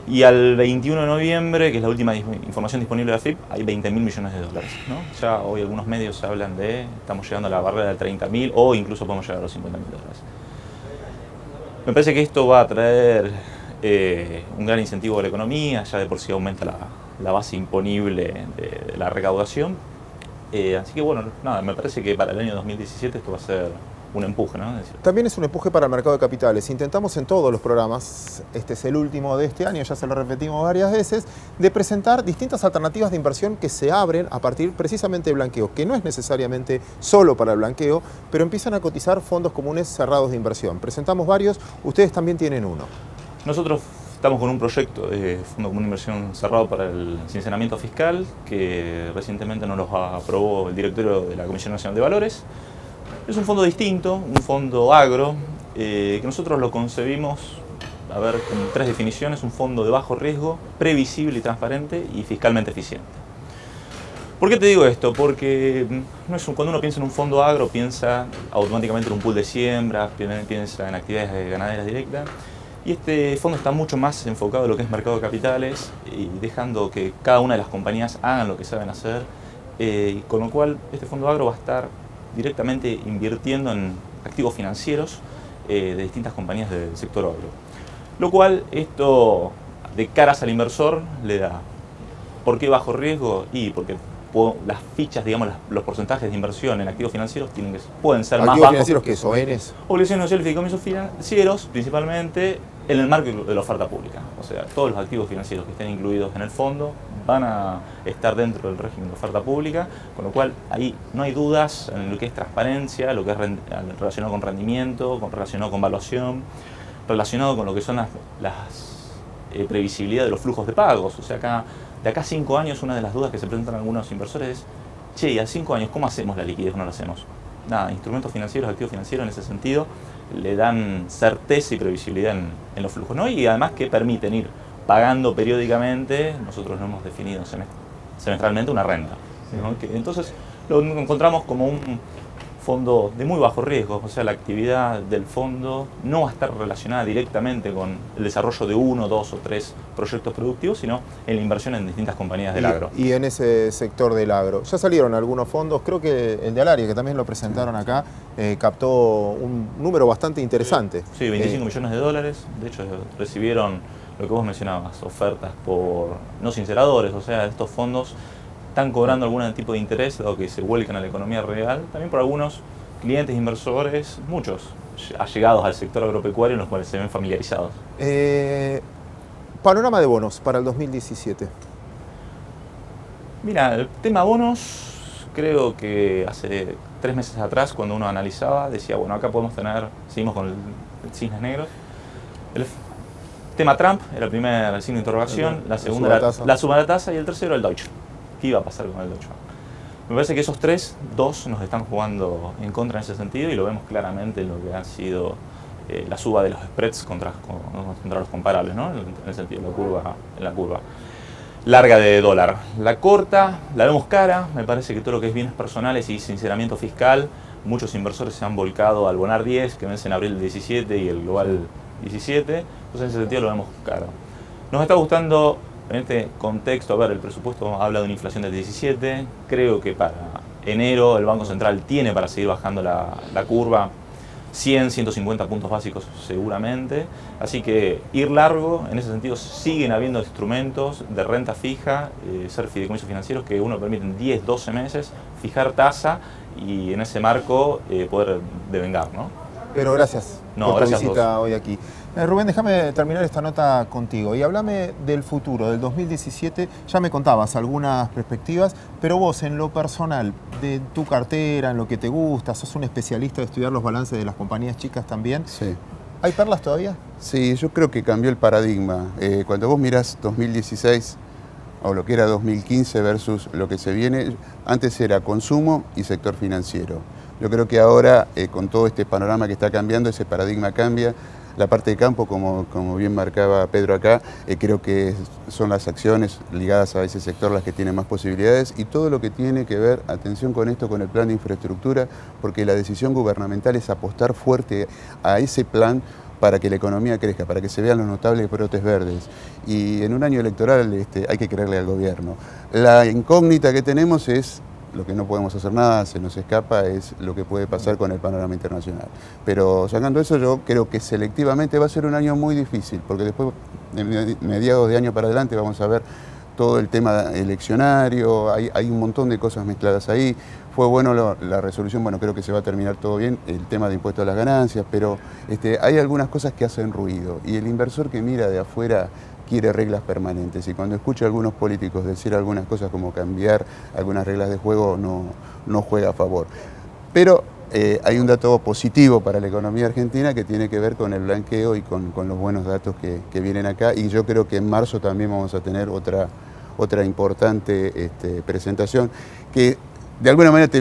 Y al 21 de noviembre, que es la última información disponible de AFIP, hay 20.000 millones de dólares, ¿no? Ya hoy algunos medios hablan estamos llegando a la barrera de 30.000 o incluso podemos llegar a los 50.000 dólares. Me parece que esto va a traer un gran incentivo a la economía, ya de por sí aumenta la base imponible de la recaudación. Así que bueno, nada, me parece que para el año 2017 esto va a ser un empuje, ¿no? También es un empuje para el mercado de capitales. Intentamos en todos los programas, este es el último de este año, ya se lo repetimos varias veces, de presentar distintas alternativas de inversión que se abren a partir precisamente de blanqueo, que no es necesariamente solo para el blanqueo, pero empiezan a cotizar fondos comunes cerrados de inversión. Presentamos varios, ustedes también tienen uno. Nosotros estamos con un proyecto de fondo común de inversión cerrado para el sinceramiento fiscal que recientemente nos lo aprobó el directorio de la Comisión Nacional de Valores. Es un fondo distinto, un fondo agro, que nosotros lo concebimos, con tres definiciones: un fondo de bajo riesgo, previsible y transparente y fiscalmente eficiente. ¿Por qué te digo esto? Porque cuando uno piensa en un fondo agro piensa automáticamente en un pool de siembra, piensa en actividades ganaderas directas. Y este fondo está mucho más enfocado en lo que es mercado de capitales y dejando que cada una de las compañías hagan lo que saben hacer. Con lo cual, este fondo agro va a estar directamente invirtiendo en activos financieros de distintas compañías del sector agro. Lo cual, esto de caras al inversor le da. ¿Por qué bajo riesgo? Y porque las fichas, digamos, los porcentajes de inversión en activos financieros pueden ser más bajos. ¿Activos financieros qué? ¿SOERES? Obligaciones sociales y fideicomisos financieros, principalmente en el marco de la oferta pública. O sea, todos los activos financieros que estén incluidos en el fondo van a estar dentro del régimen de oferta pública, con lo cual ahí no hay dudas en lo que es transparencia, lo que es relacionado con rendimiento, relacionado con valuación, relacionado con lo que son las previsibilidad de los flujos de pagos. O sea, de acá a 5 años, una de las dudas que se presentan algunos inversores es: che, ¿y a 5 años cómo hacemos la liquidez o no la hacemos? Nada, instrumentos financieros, activos financieros en ese sentido le dan certeza y previsibilidad en los flujos, ¿no? Y además que permiten ir pagando periódicamente, nosotros lo hemos definido semestralmente, una renta, ¿no? Entonces lo encontramos como un fondo de muy bajo riesgo. O sea, la actividad del fondo no va a estar relacionada directamente con el desarrollo de 1, 2 o 3 proyectos productivos, sino en la inversión en distintas compañías del agro. Y en ese sector del agro, ya salieron algunos fondos, creo que el de Alaria, que también lo presentaron acá, captó un número bastante interesante. Sí, 25 millones de dólares, de hecho recibieron lo que vos mencionabas, ofertas por no sinceradores, o sea, estos fondos están cobrando algún tipo de interés, dado que se vuelcan a la economía real, también por algunos clientes inversores, muchos allegados al sector agropecuario, en los cuales se ven familiarizados. Panorama de bonos para el 2017. Mira, el tema bonos, creo que hace 3 meses atrás, cuando uno analizaba, decía, bueno, acá podemos seguimos con el cisnes negros. El tema Trump era el primer signo de interrogación, la segunda la suba de la tasa y el tercero el Deutsche. ¿Qué iba a pasar con el Deutsche? Me parece que esos dos nos están jugando en contra en ese sentido, y lo vemos claramente en lo que ha sido la suba de los spreads contra los comparables, ¿no? En el sentido de la curva larga de dólar. La corta la vemos cara. Me parece que todo lo que es bienes personales y sinceramiento fiscal, muchos inversores se han volcado al Bonar 10, que vence en abril del 17, y el Global 17. Entonces, en ese sentido lo vemos caro. Nos está gustando en este contexto. El presupuesto habla de una inflación del 17. Creo que para enero el Banco Central tiene para seguir bajando la curva 100, 150 puntos básicos seguramente. Así que ir largo, en ese sentido siguen habiendo instrumentos de renta fija, ser fideicomisos financieros que uno permiten 10, 12 meses, fijar tasa y en ese marco poder devengar, ¿no? Pero gracias por tu visita hoy aquí. Rubén, déjame terminar esta nota contigo y háblame del futuro, del 2017. Ya me contabas algunas perspectivas, pero vos, en lo personal, de tu cartera, en lo que te gusta, sos un especialista de estudiar los balances de las compañías chicas también. Sí. ¿Hay perlas todavía? Sí, yo creo que cambió el paradigma. Cuando vos mirás 2016 o lo que era 2015 versus lo que se viene, antes era consumo y sector financiero. Yo creo que ahora, con todo este panorama que está cambiando, ese paradigma cambia. La parte de campo, como bien marcaba Pedro acá, creo que son las acciones ligadas a ese sector las que tienen más posibilidades, y todo lo que tiene que ver, atención con esto, con el plan de infraestructura, porque la decisión gubernamental es apostar fuerte a ese plan para que la economía crezca, para que se vean los notables brotes verdes. Y en un año electoral hay que creerle al gobierno. La incógnita que tenemos es, lo que no podemos hacer nada, se nos escapa, es lo que puede pasar con el panorama internacional. Pero sacando eso, yo creo que selectivamente va a ser un año muy difícil, porque después, de mediados de año para adelante, vamos a ver todo el tema eleccionario, hay un montón de cosas mezcladas ahí. Fue bueno la resolución, bueno, creo que se va a terminar todo bien, el tema de impuesto a las ganancias, pero hay algunas cosas que hacen ruido, y el inversor que mira de afuera quiere reglas permanentes, y cuando escucha a algunos políticos decir algunas cosas como cambiar algunas reglas de juego, no juega a favor. Pero hay un dato positivo para la economía argentina que tiene que ver con el blanqueo y con los buenos datos que vienen acá, y yo creo que en marzo también vamos a tener otra importante presentación que de alguna manera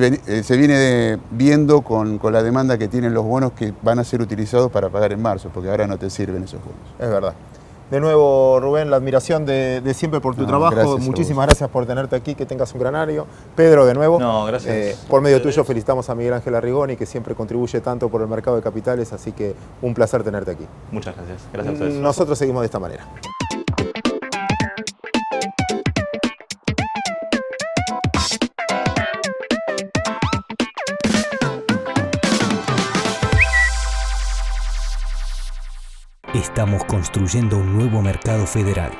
se viene viendo con la demanda que tienen los bonos que van a ser utilizados para pagar en marzo, porque ahora no te sirven esos bonos. Es verdad. De nuevo, Rubén, la admiración de siempre por tu trabajo. Muchísimas gracias por tenerte aquí, que tengas un gran año. Pedro, de nuevo. No, gracias. Por medio tuyo felicitamos a Miguel Ángel Arrigoni, que siempre contribuye tanto por el mercado de capitales, así que un placer tenerte aquí. Muchas gracias. Gracias a ustedes. Nosotros seguimos de esta manera. Estamos construyendo un nuevo mercado federal.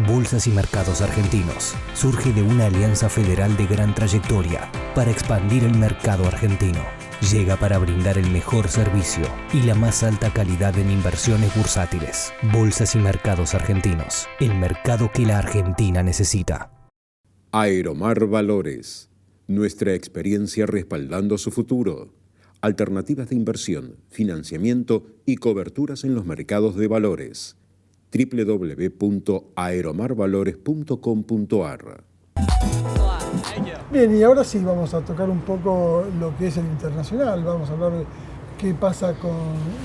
Bolsas y Mercados Argentinos surge de una alianza federal de gran trayectoria para expandir el mercado argentino. Llega para brindar el mejor servicio y la más alta calidad en inversiones bursátiles. Bolsas y Mercados Argentinos, el mercado que la Argentina necesita. Aeromar Valores, nuestra experiencia respaldando su futuro. Alternativas de inversión, financiamiento y coberturas en los mercados de valores. www.aeromarvalores.com.ar. Bien, y ahora sí vamos a tocar un poco lo que es el internacional. Vamos a hablar de qué pasa con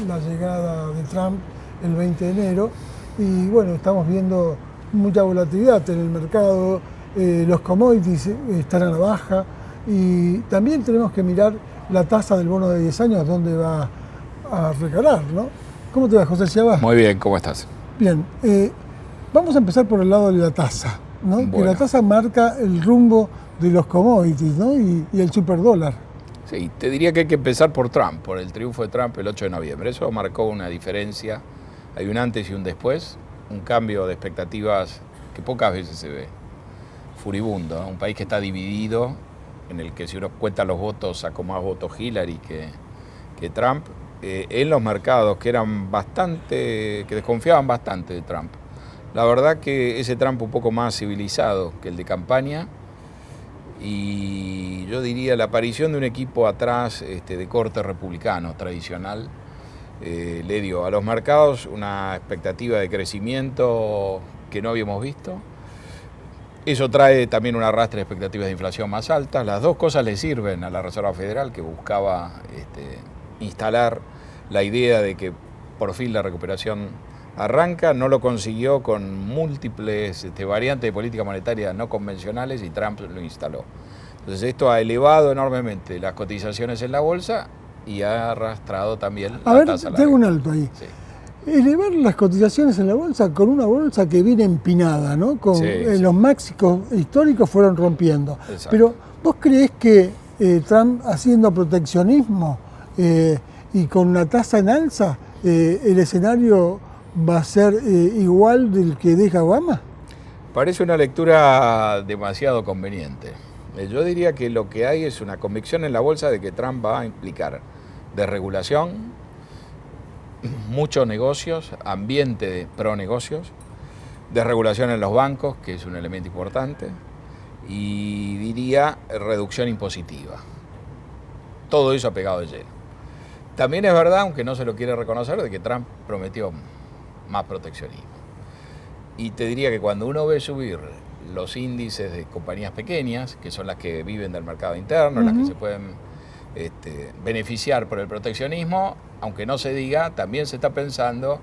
la llegada de Trump el 20 de enero. Y bueno, estamos viendo mucha volatilidad en el mercado, los commodities están a la baja, y también tenemos que mirar la tasa del bono de 10 años, dónde va a recalar, ¿no? ¿Cómo te va, José Chiava? Muy bien, ¿cómo estás? Bien, vamos a empezar por el lado de la tasa, ¿no? Bueno. Que la tasa marca el rumbo de los commodities, ¿no? Y el superdólar. Sí, te diría que hay que empezar por Trump, por el triunfo de Trump el 8 de noviembre. Eso marcó una diferencia, hay un antes y un después, un cambio de expectativas que pocas veces se ve. Furibundo, ¿no? Un país que está dividido, en el que si uno cuenta los votos, sacó más votos Hillary que Trump, en los mercados que desconfiaban bastante de Trump. La verdad que ese Trump un poco más civilizado que el de campaña, y yo diría la aparición de un equipo atrás de corte republicano tradicional, le dio a los mercados una expectativa de crecimiento que no habíamos visto. Eso trae también un arrastre de expectativas de inflación más altas. Las dos cosas le sirven a la Reserva Federal, que buscaba instalar la idea de que por fin la recuperación arranca. No lo consiguió con múltiples variantes de política monetaria no convencionales, y Trump lo instaló. Entonces esto ha elevado enormemente las cotizaciones en la bolsa y ha arrastrado también la tasa. Te hago un alto ahí. Sí. Elevar las cotizaciones en la bolsa con una bolsa que viene empinada, ¿no? Los máximos históricos fueron rompiendo. Exacto. Pero ¿vos creés que Trump, haciendo proteccionismo y con una tasa en alza, el escenario va a ser igual del que deja Obama? Parece una lectura demasiado conveniente. Yo diría que lo que hay es una convicción en la bolsa de que Trump va a implicar desregulación, muchos negocios, ambiente de pro negocios, desregulación en los bancos, que es un elemento importante, y diría reducción impositiva. Todo eso ha pegado de lleno. También es verdad, aunque no se lo quiere reconocer, de que Trump prometió más proteccionismo. Y te diría que cuando uno ve subir los índices de compañías pequeñas, que son las que viven del mercado interno, las que se pueden beneficiar por el proteccionismo, aunque no se diga, también se está pensando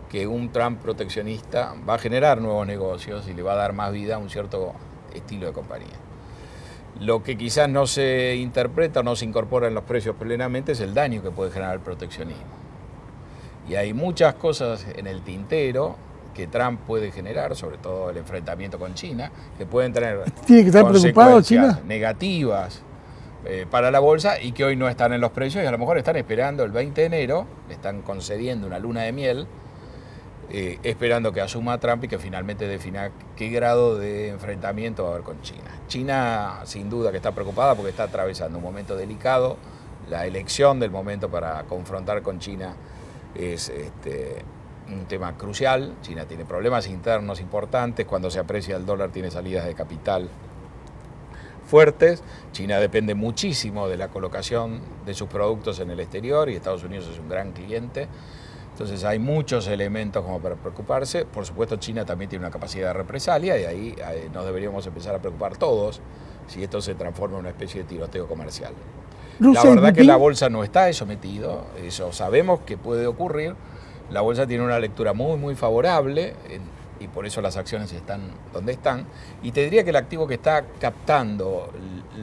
que un Trump proteccionista va a generar nuevos negocios y le va a dar más vida a un cierto estilo de compañía. Lo que quizás no se interpreta o no se incorpora en los precios plenamente es el daño que puede generar el proteccionismo. Y hay muchas cosas en el tintero que Trump puede generar, sobre todo el enfrentamiento con China, que pueden tener ¿Tiene que estar preocupado China? Negativas para la bolsa y que hoy no están en los precios y a lo mejor están esperando el 20 de enero, le están concediendo una luna de miel, esperando que asuma Trump y que finalmente defina qué grado de enfrentamiento va a haber con China. China sin duda que está preocupada porque está atravesando un momento delicado, la elección del momento para confrontar con China es un tema crucial. China tiene problemas internos importantes, cuando se aprecia el dólar tiene salidas de capital fuertes. China depende muchísimo de la colocación de sus productos en el exterior y Estados Unidos es un gran cliente. Entonces hay muchos elementos como para preocuparse. Por supuesto, China también tiene una capacidad de represalia y ahí nos deberíamos empezar a preocupar todos si esto se transforma en una especie de tiroteo comercial. La verdad que la bolsa no está sometido, eso sabemos que puede ocurrir. La bolsa tiene una lectura muy, muy favorable y por eso las acciones están donde están. Y te diría que el activo que está captando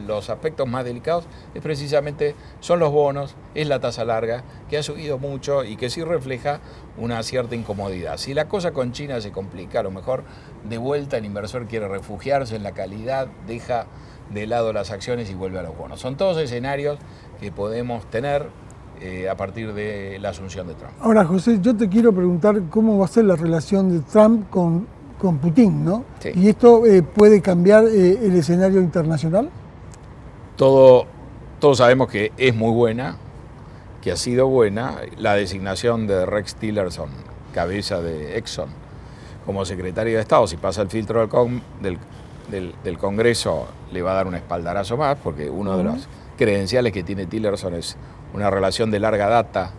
los aspectos más delicados es precisamente, son los bonos, es la tasa larga, que ha subido mucho y que sí refleja una cierta incomodidad. Si la cosa con China se complica, a lo mejor de vuelta el inversor quiere refugiarse en la calidad, deja de lado las acciones y vuelve a los bonos. Son todos escenarios que podemos tener a partir de la asunción de Trump. Ahora, José, yo te quiero preguntar cómo va a ser la relación de Trump con Putin, ¿no? Sí. ¿Y esto puede cambiar el escenario internacional? Todos sabemos que es muy buena, que ha sido buena la designación de Rex Tillerson, cabeza de Exxon, como secretario de Estado. Si pasa el filtro del Congreso, le va a dar un espaldarazo más, porque uno de los credenciales que tiene Tillerson es una relación de larga data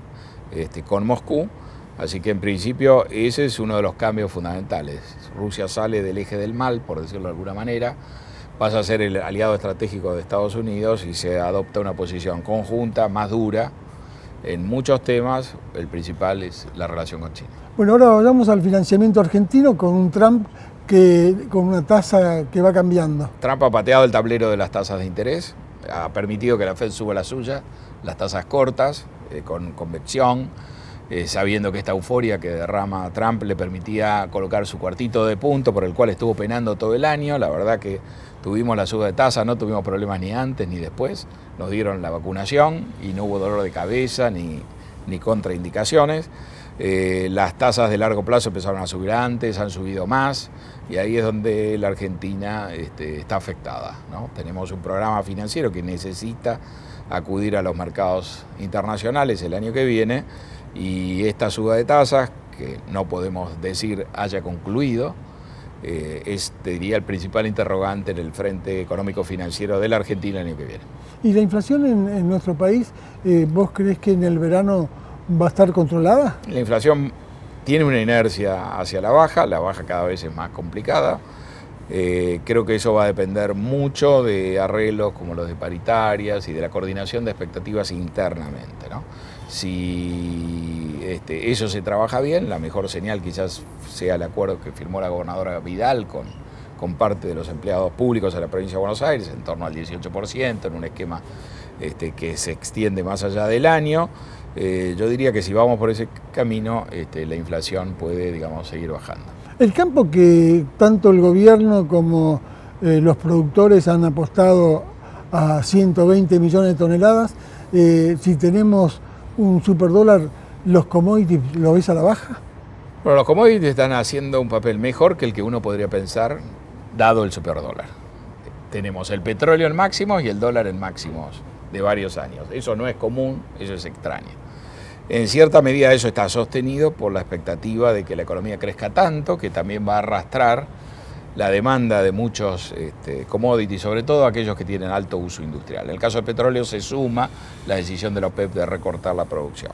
con Moscú, así que en principio ese es uno de los cambios fundamentales. Rusia sale del eje del mal, por decirlo de alguna manera, pasa a ser el aliado estratégico de Estados Unidos y se adopta una posición conjunta, más dura, en muchos temas. El principal es la relación con China. Bueno, ahora vayamos al financiamiento argentino con un Trump con una tasa que va cambiando. Trump ha pateado el tablero de las tasas de interés, ha permitido que la Fed suba la suya, las tasas cortas, con convección, sabiendo que esta euforia que derrama Trump le permitía colocar su cuartito de punto por el cual estuvo penando todo el año. La verdad que tuvimos la suba de tasa, no tuvimos problemas ni antes ni después, nos dieron la vacunación y no hubo dolor de cabeza ni contraindicaciones. Las tasas de largo plazo empezaron a subir antes, han subido más y ahí es donde la Argentina está afectada, ¿no? Tenemos un programa financiero que necesita acudir a los mercados internacionales el año que viene y esta suba de tasas, que no podemos decir haya concluido, es, te diría, el principal interrogante en el frente económico-financiero de la Argentina el año que viene. ¿Y la inflación en nuestro país, vos crees que en el verano va a estar controlada? La inflación tiene una inercia hacia la baja cada vez es más complicada. Creo que eso va a depender mucho de arreglos como los de paritarias y de la coordinación de expectativas internamente, ¿no? Si eso se trabaja bien, la mejor señal quizás sea el acuerdo que firmó la gobernadora Vidal con parte de los empleados públicos de la provincia de Buenos Aires, en torno al 18%, en un esquema que se extiende más allá del año. Yo diría que si vamos por ese camino, la inflación puede, digamos, seguir bajando. El campo que tanto el gobierno como los productores han apostado a 120 millones de toneladas, si tenemos un superdólar, ¿los commodities lo ves a la baja? Bueno, los commodities están haciendo un papel mejor que el que uno podría pensar, dado el superdólar. Tenemos el petróleo en máximos y el dólar en máximos de varios años. Eso no es común, eso es extraño. En cierta medida eso está sostenido por la expectativa de que la economía crezca tanto, que también va a arrastrar la demanda de muchos commodities, sobre todo aquellos que tienen alto uso industrial. En el caso del petróleo se suma la decisión de la OPEP de recortar la producción.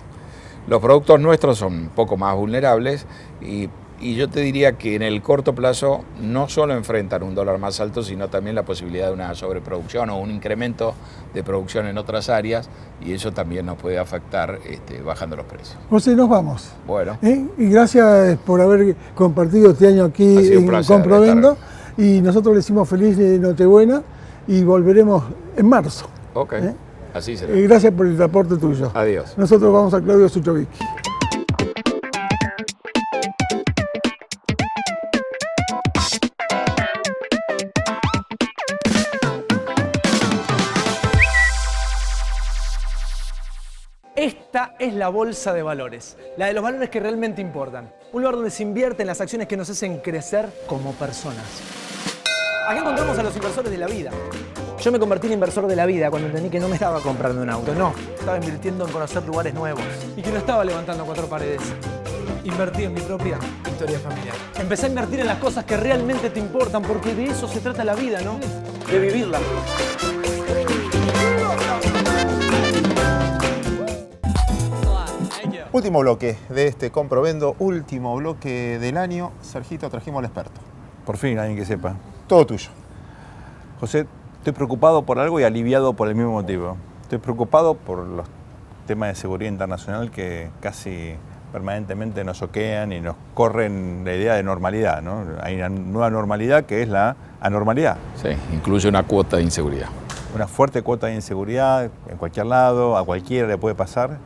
Los productos nuestros son un poco más vulnerables y yo te diría que en el corto plazo no solo enfrentan un dólar más alto, sino también la posibilidad de una sobreproducción o un incremento de producción en otras áreas, y eso también nos puede afectar bajando los precios. José, nos vamos. Bueno. Y gracias por haber compartido este año aquí en Comprovendo. Y nosotros le decimos feliz Nochebuena y volveremos en marzo. Ok, así será. Y gracias por el aporte tuyo. Adiós. Nosotros vamos a Claudio Suchovicki. Esta es la bolsa de valores, la de los valores que realmente importan. Un lugar donde se invierte en las acciones que nos hacen crecer como personas. Aquí encontramos a los inversores de la vida. Yo me convertí en inversor de la vida cuando entendí que no me estaba comprando un auto, no. Estaba invirtiendo en conocer lugares nuevos y que no estaba levantando 4 paredes. Invertí en mi propia historia familiar. Empecé a invertir en las cosas que realmente te importan, porque de eso se trata la vida, ¿no? De vivirla. Último bloque de este Comprovendo, último bloque del año. Sergito, trajimos al experto. Por fin, alguien que sepa. Todo tuyo. José, estoy preocupado por algo y aliviado por el mismo motivo. Estoy preocupado por los temas de seguridad internacional que casi permanentemente nos choquean y nos corren la idea de normalidad, ¿no? Hay una nueva normalidad que es la anormalidad. Sí, incluye una cuota de inseguridad. Una fuerte cuota de inseguridad en cualquier lado, a cualquiera le puede pasar.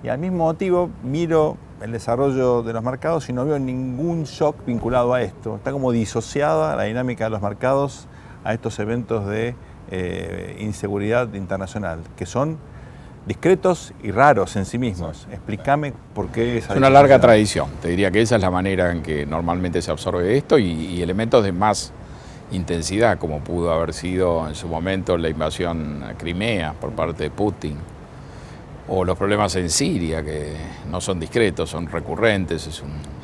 Y al mismo motivo miro el desarrollo de los mercados y no veo ningún shock vinculado a esto. Está como disociada la dinámica de los mercados a estos eventos de inseguridad internacional, que son discretos y raros en sí mismos. Explícame por qué esa... Es una larga tradición. Te diría que esa es la manera en que normalmente se absorbe esto y elementos de más intensidad, como pudo haber sido en su momento la invasión a Crimea por parte de Putin, o los problemas en Siria, que no son discretos, son recurrentes, es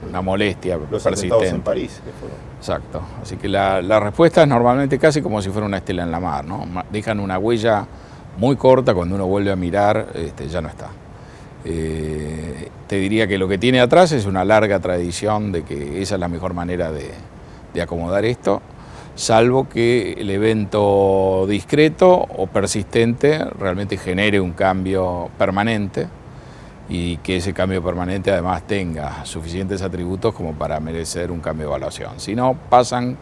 una molestia los persistente. atentados en París. Que fueron. Exacto. Así que la respuesta es normalmente casi como si fuera una estela en la mar, ¿no? Dejan una huella muy corta, cuando uno vuelve a mirar, ya no está. Te diría que lo que tiene atrás es una larga tradición de que esa es la mejor manera de acomodar esto, salvo que el evento discreto o persistente realmente genere un cambio permanente y que ese cambio permanente además tenga suficientes atributos como para merecer un cambio de evaluación. Si no, pasan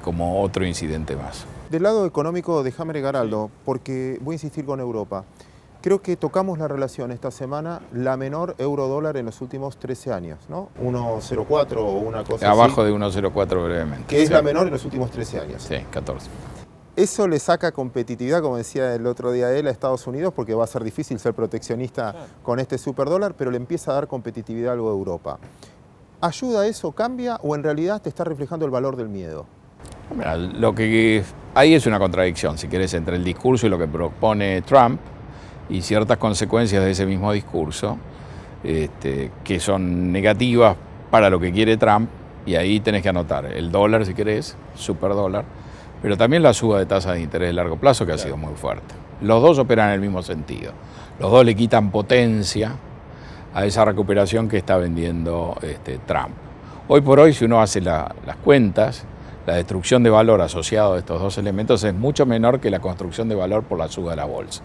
como otro incidente más. Del lado económico, déjame agregar algo, porque voy a insistir con Europa. Creo que tocamos la relación esta semana, la menor euro-dólar en los últimos 13 años, ¿no? 1,04 o una cosa Abajo así. de 1,04 brevemente. Que es la menor en los últimos 13 años. Sí, 14. Eso le saca competitividad, como decía el otro día él, a Estados Unidos, porque va a ser difícil ser proteccionista con este superdólar, pero le empieza a dar competitividad algo a Europa. ¿Ayuda eso, cambia o en realidad te está reflejando el valor del miedo? Mira, lo que hay es una contradicción, si querés, entre el discurso y lo que propone Trump y ciertas consecuencias de ese mismo discurso que son negativas para lo que quiere Trump, y ahí tenés que anotar el dólar, si querés, superdólar, pero también la suba de tasas de interés de largo plazo, que ha sido muy fuerte. Los dos operan en el mismo sentido. Los dos le quitan potencia a esa recuperación que está vendiendo Trump. Hoy por hoy, si uno hace las cuentas, la destrucción de valor asociada a estos dos elementos es mucho menor que la construcción de valor por la suba de la bolsa.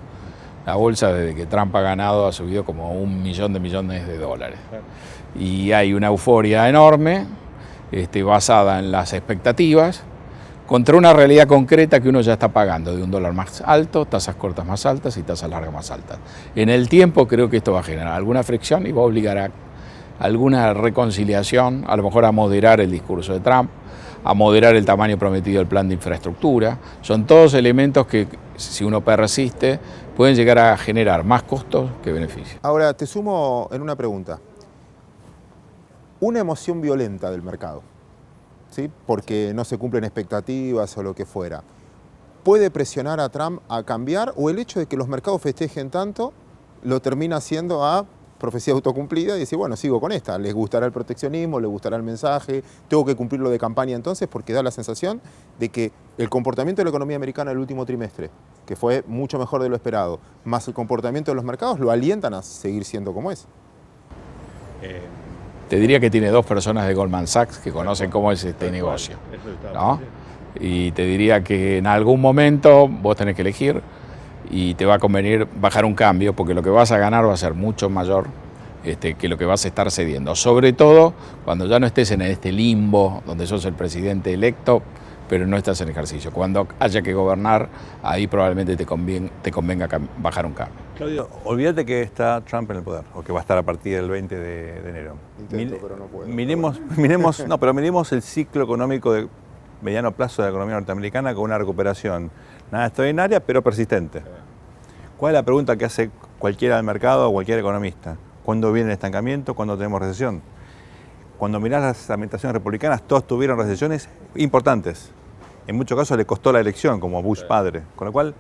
La bolsa, desde que Trump ha ganado, ha subido como 1 millón de millones de dólares. Y hay una euforia enorme, basada en las expectativas, contra una realidad concreta que uno ya está pagando, de un dólar más alto, tasas cortas más altas y tasas largas más altas. En el tiempo creo que esto va a generar alguna fricción y va a obligar a alguna reconciliación, a lo mejor a moderar el discurso de Trump, a moderar el tamaño prometido del plan de infraestructura. Son todos elementos que, si uno persiste, pueden llegar a generar más costos que beneficios. Ahora, te sumo en una pregunta. Una emoción violenta del mercado, ¿sí? Porque no se cumplen expectativas o lo que fuera, ¿puede presionar a Trump a cambiar, o el hecho de que los mercados festejen tanto lo termina haciendo a profecía autocumplida y decir, bueno, sigo con esta. Les gustará el proteccionismo, les gustará el mensaje, tengo que cumplirlo de campaña entonces, porque da la sensación de que el comportamiento de la economía americana el último trimestre, que fue mucho mejor de lo esperado, más el comportamiento de los mercados, lo alientan a seguir siendo como es. Te diría que tiene 2 personas de Goldman Sachs que conocen cómo es este negocio, ¿no? Y te diría que en algún momento vos tenés que elegir y te va a convenir bajar un cambio, porque lo que vas a ganar va a ser mucho mayor que lo que vas a estar cediendo. Sobre todo cuando ya no estés en este limbo donde sos el presidente electo, pero no estás en ejercicio. Cuando haya que gobernar, ahí probablemente te convenga bajar un cambio. Claudio, olvídate que está Trump en el poder, o que va a estar a partir del 20 de enero. Pero no puedo. Miremos el ciclo económico de mediano plazo de la economía norteamericana con una recuperación nada extraordinaria, pero persistente. ¿Cuál es la pregunta que hace cualquiera del mercado o cualquier economista? ¿Cuándo viene el estancamiento? ¿Cuándo tenemos recesión? Cuando mirás las administraciones republicanas, todas tuvieron recesiones importantes. En muchos casos le costó la elección, como Bush padre. Con lo cual,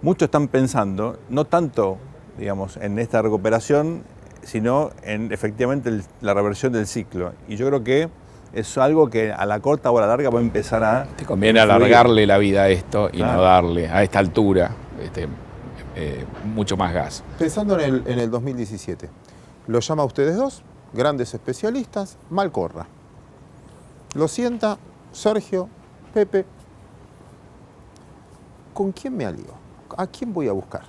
muchos están pensando, no tanto, digamos, en esta recuperación, sino en efectivamente la reversión del ciclo. Y yo creo que es algo que a la corta o a la larga va a empezar a... Te conviene alargarle la vida a esto y no darle a esta altura mucho más gas. Pensando en el 2017, lo llama a ustedes dos, grandes especialistas, Malcorra. Lo sienta Sergio, Pepe. ¿Con quién me alío? ¿A quién voy a buscar?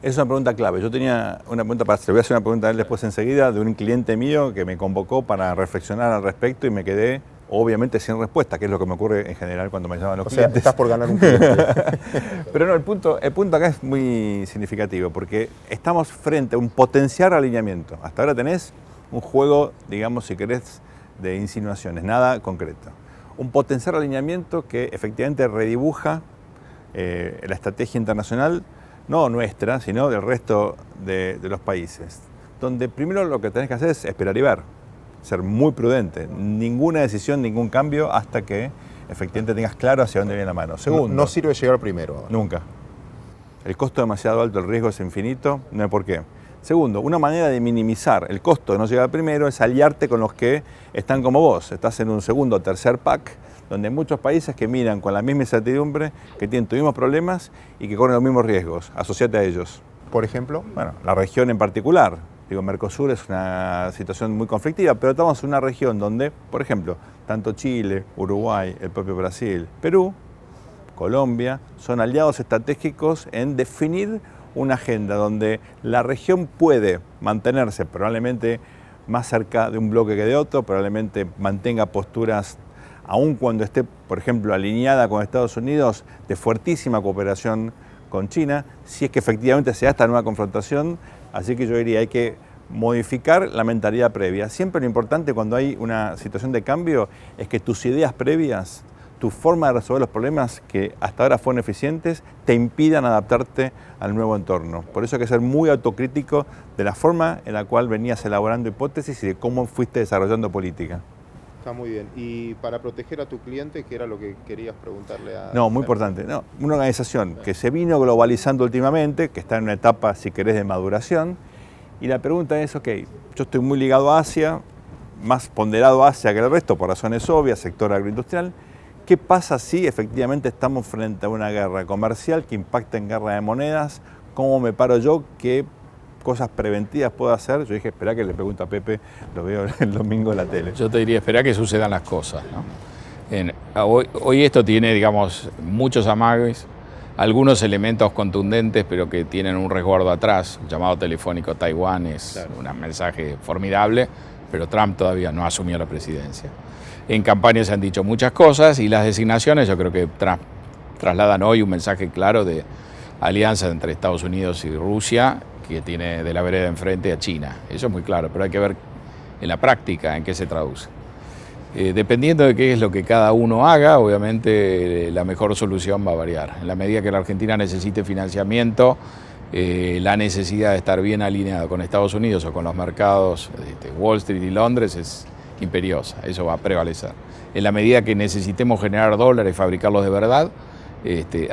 Es una pregunta clave. Yo tenía una pregunta para hacer. Voy a hacer una pregunta a él después enseguida de un cliente mío que me convocó para reflexionar al respecto y me quedé, obviamente, sin respuesta, que es lo que me ocurre en general cuando me llaman los clientes. Estás por ganar un cliente. Pero no, el punto acá es muy significativo porque estamos frente a un potencial alineamiento. Hasta ahora tenés un juego, digamos, si querés, de insinuaciones, nada concreto. Un potencial alineamiento que efectivamente redibuja la estrategia internacional, no nuestra, sino del resto de los países. Donde primero lo que tenés que hacer es esperar y ver, ser muy prudente. Ninguna decisión, ningún cambio hasta que efectivamente tengas claro hacia dónde viene la mano. Segundo, no sirve llegar primero. Nunca. El costo es demasiado alto, el riesgo es infinito, no hay por qué. Segundo, una manera de minimizar el costo de no llegar primero es aliarte con los que están como vos. Estás en un segundo o tercer pack, donde hay muchos países que miran con la misma incertidumbre, que tienen tus mismos problemas y que corren los mismos riesgos. Asociate a ellos. Por ejemplo, bueno, la región en particular. Digo, Mercosur es una situación muy conflictiva, pero estamos en una región donde, por ejemplo, tanto Chile, Uruguay, el propio Brasil, Perú, Colombia, son aliados estratégicos en definir una agenda donde la región puede mantenerse probablemente más cerca de un bloque que de otro, probablemente mantenga posturas, aun cuando esté, por ejemplo, alineada con Estados Unidos, de fuertísima cooperación con China, si es que efectivamente se da esta nueva confrontación. Así que yo diría, hay que modificar la mentalidad previa. Siempre lo importante cuando hay una situación de cambio es que tus ideas previas, tu forma de resolver los problemas que hasta ahora fueron eficientes, te impidan adaptarte al nuevo entorno. Por eso hay que ser muy autocrítico de la forma en la cual venías elaborando hipótesis y de cómo fuiste desarrollando política. Está muy bien. Y para proteger a tu cliente, ¿qué era lo que querías preguntarle a...? No, muy importante. No, una organización que se vino globalizando últimamente, que está en una etapa, si querés, de maduración. Y la pregunta es, ok, yo estoy muy ligado a Asia, más ponderado a Asia que el resto, por razones obvias, sector agroindustrial. ¿Qué pasa si efectivamente estamos frente a una guerra comercial que impacta en guerra de monedas? ¿Cómo me paro yo? ¿Qué cosas preventivas puedo hacer? Yo dije, espera que le pregunto a Pepe, lo veo el domingo en la tele. Yo te diría, espera que sucedan las cosas, ¿no? Hoy esto tiene, digamos, muchos amagues, algunos elementos contundentes, pero que tienen un resguardo atrás. El llamado telefónico Taiwán es un mensaje formidable, pero Trump todavía no asumió la presidencia. En campaña se han dicho muchas cosas y las designaciones, yo creo que trasladan hoy un mensaje claro de alianza entre Estados Unidos y Rusia, que tiene de la vereda enfrente a China. Eso es muy claro, pero hay que ver en la práctica en qué se traduce. Dependiendo de qué es lo que cada uno haga, obviamente la mejor solución va a variar. En la medida que la Argentina necesite financiamiento, la necesidad de estar bien alineado con Estados Unidos o con los mercados de Wall Street y Londres es imperiosa, eso va a prevalecer. En la medida que necesitemos generar dólares y fabricarlos de verdad,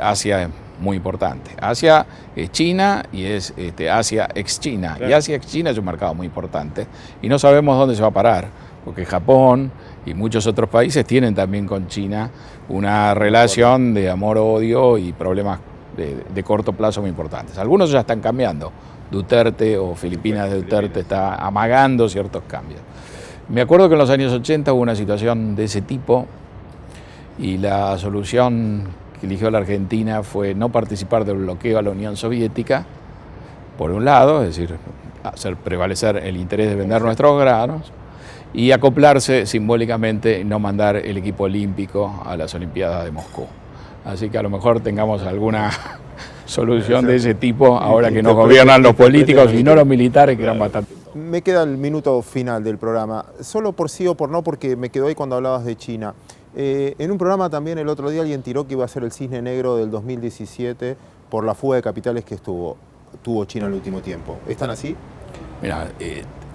Asia muy importante. Asia es China y es Asia ex-China. Claro. Y Asia ex-China es un mercado muy importante y no sabemos dónde se va a parar, porque Japón y muchos otros países tienen también con China una relación de amor-odio y problemas de corto plazo muy importantes. Algunos ya están cambiando. Duterte o Filipinas de Duterte está amagando ciertos cambios. Me acuerdo que en los años 80 hubo una situación de ese tipo y la solución que eligió la Argentina fue no participar del bloqueo a la Unión Soviética, por un lado, es decir, hacer prevalecer el interés de vender nuestros granos, y acoplarse simbólicamente, no mandar el equipo olímpico a las Olimpiadas de Moscú. Así que a lo mejor tengamos alguna solución de ese tipo ahora que nos gobiernan los políticos y no los militares, que eran bastante. Me queda el minuto final del programa, solo por sí o por no, porque me quedó ahí cuando hablabas de China. En un programa también el otro día alguien tiró que iba a ser el cisne negro del 2017 por la fuga de capitales que tuvo China en el último tiempo. ¿Están así? Mira,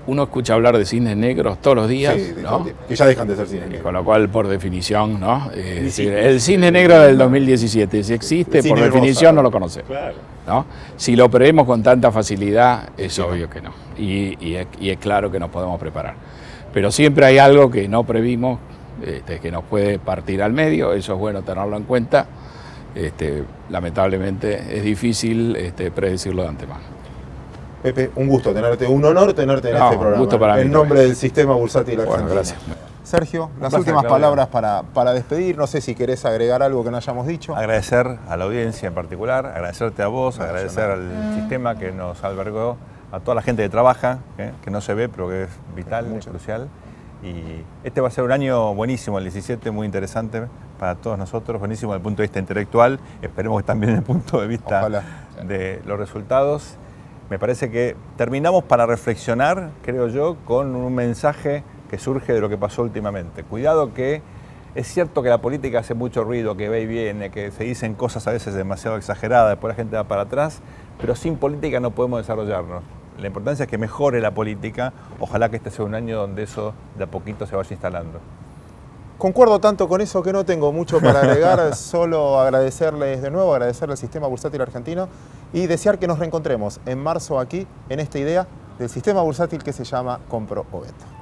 uno escucha hablar de cisnes negros todos los días, sí, ¿no? Que ya dejan de ser cisnes negros. Con lo cual, por definición, ¿no? El cisne negro del 2017, si existe, por definición no lo conocemos. Claro. ¿No? Si lo prevemos con tanta facilidad, es obvio que no. Y es claro que nos podemos preparar. Pero siempre hay algo que no previmos, que nos puede partir al medio, eso es bueno tenerlo en cuenta. Lamentablemente es difícil predecirlo de antemano. Pepe, un gusto tenerte, un honor tenerte en este programa. Un gusto para mí. En nombre del Sistema Bursátil Argentino. Bueno, gracias. Sergio, las últimas palabras para despedir, no sé si querés agregar algo que no hayamos dicho. Agradecer a la audiencia en particular, agradecerte a vos, agradecer al sistema que nos albergó, a toda la gente que trabaja, que no se ve, pero que es vital, es crucial. Y este va a ser un año buenísimo, el 17, muy interesante para todos nosotros, buenísimo desde el punto de vista intelectual, esperemos que también desde el punto de vista de los resultados. Me parece que terminamos para reflexionar, creo yo, con un mensaje que surge de lo que pasó últimamente. Cuidado que es cierto que la política hace mucho ruido, que va y viene, que se dicen cosas a veces demasiado exageradas, después la gente va para atrás, pero sin política no podemos desarrollarnos. La importancia es que mejore la política, ojalá que este sea un año donde eso de a poquito se vaya instalando. Concuerdo tanto con eso que no tengo mucho para agregar, solo agradecerles de nuevo, agradecerle al Sistema Bursátil Argentino y desear que nos reencontremos en marzo aquí, en esta idea del Sistema Bursátil que se llama Compro o Vendo.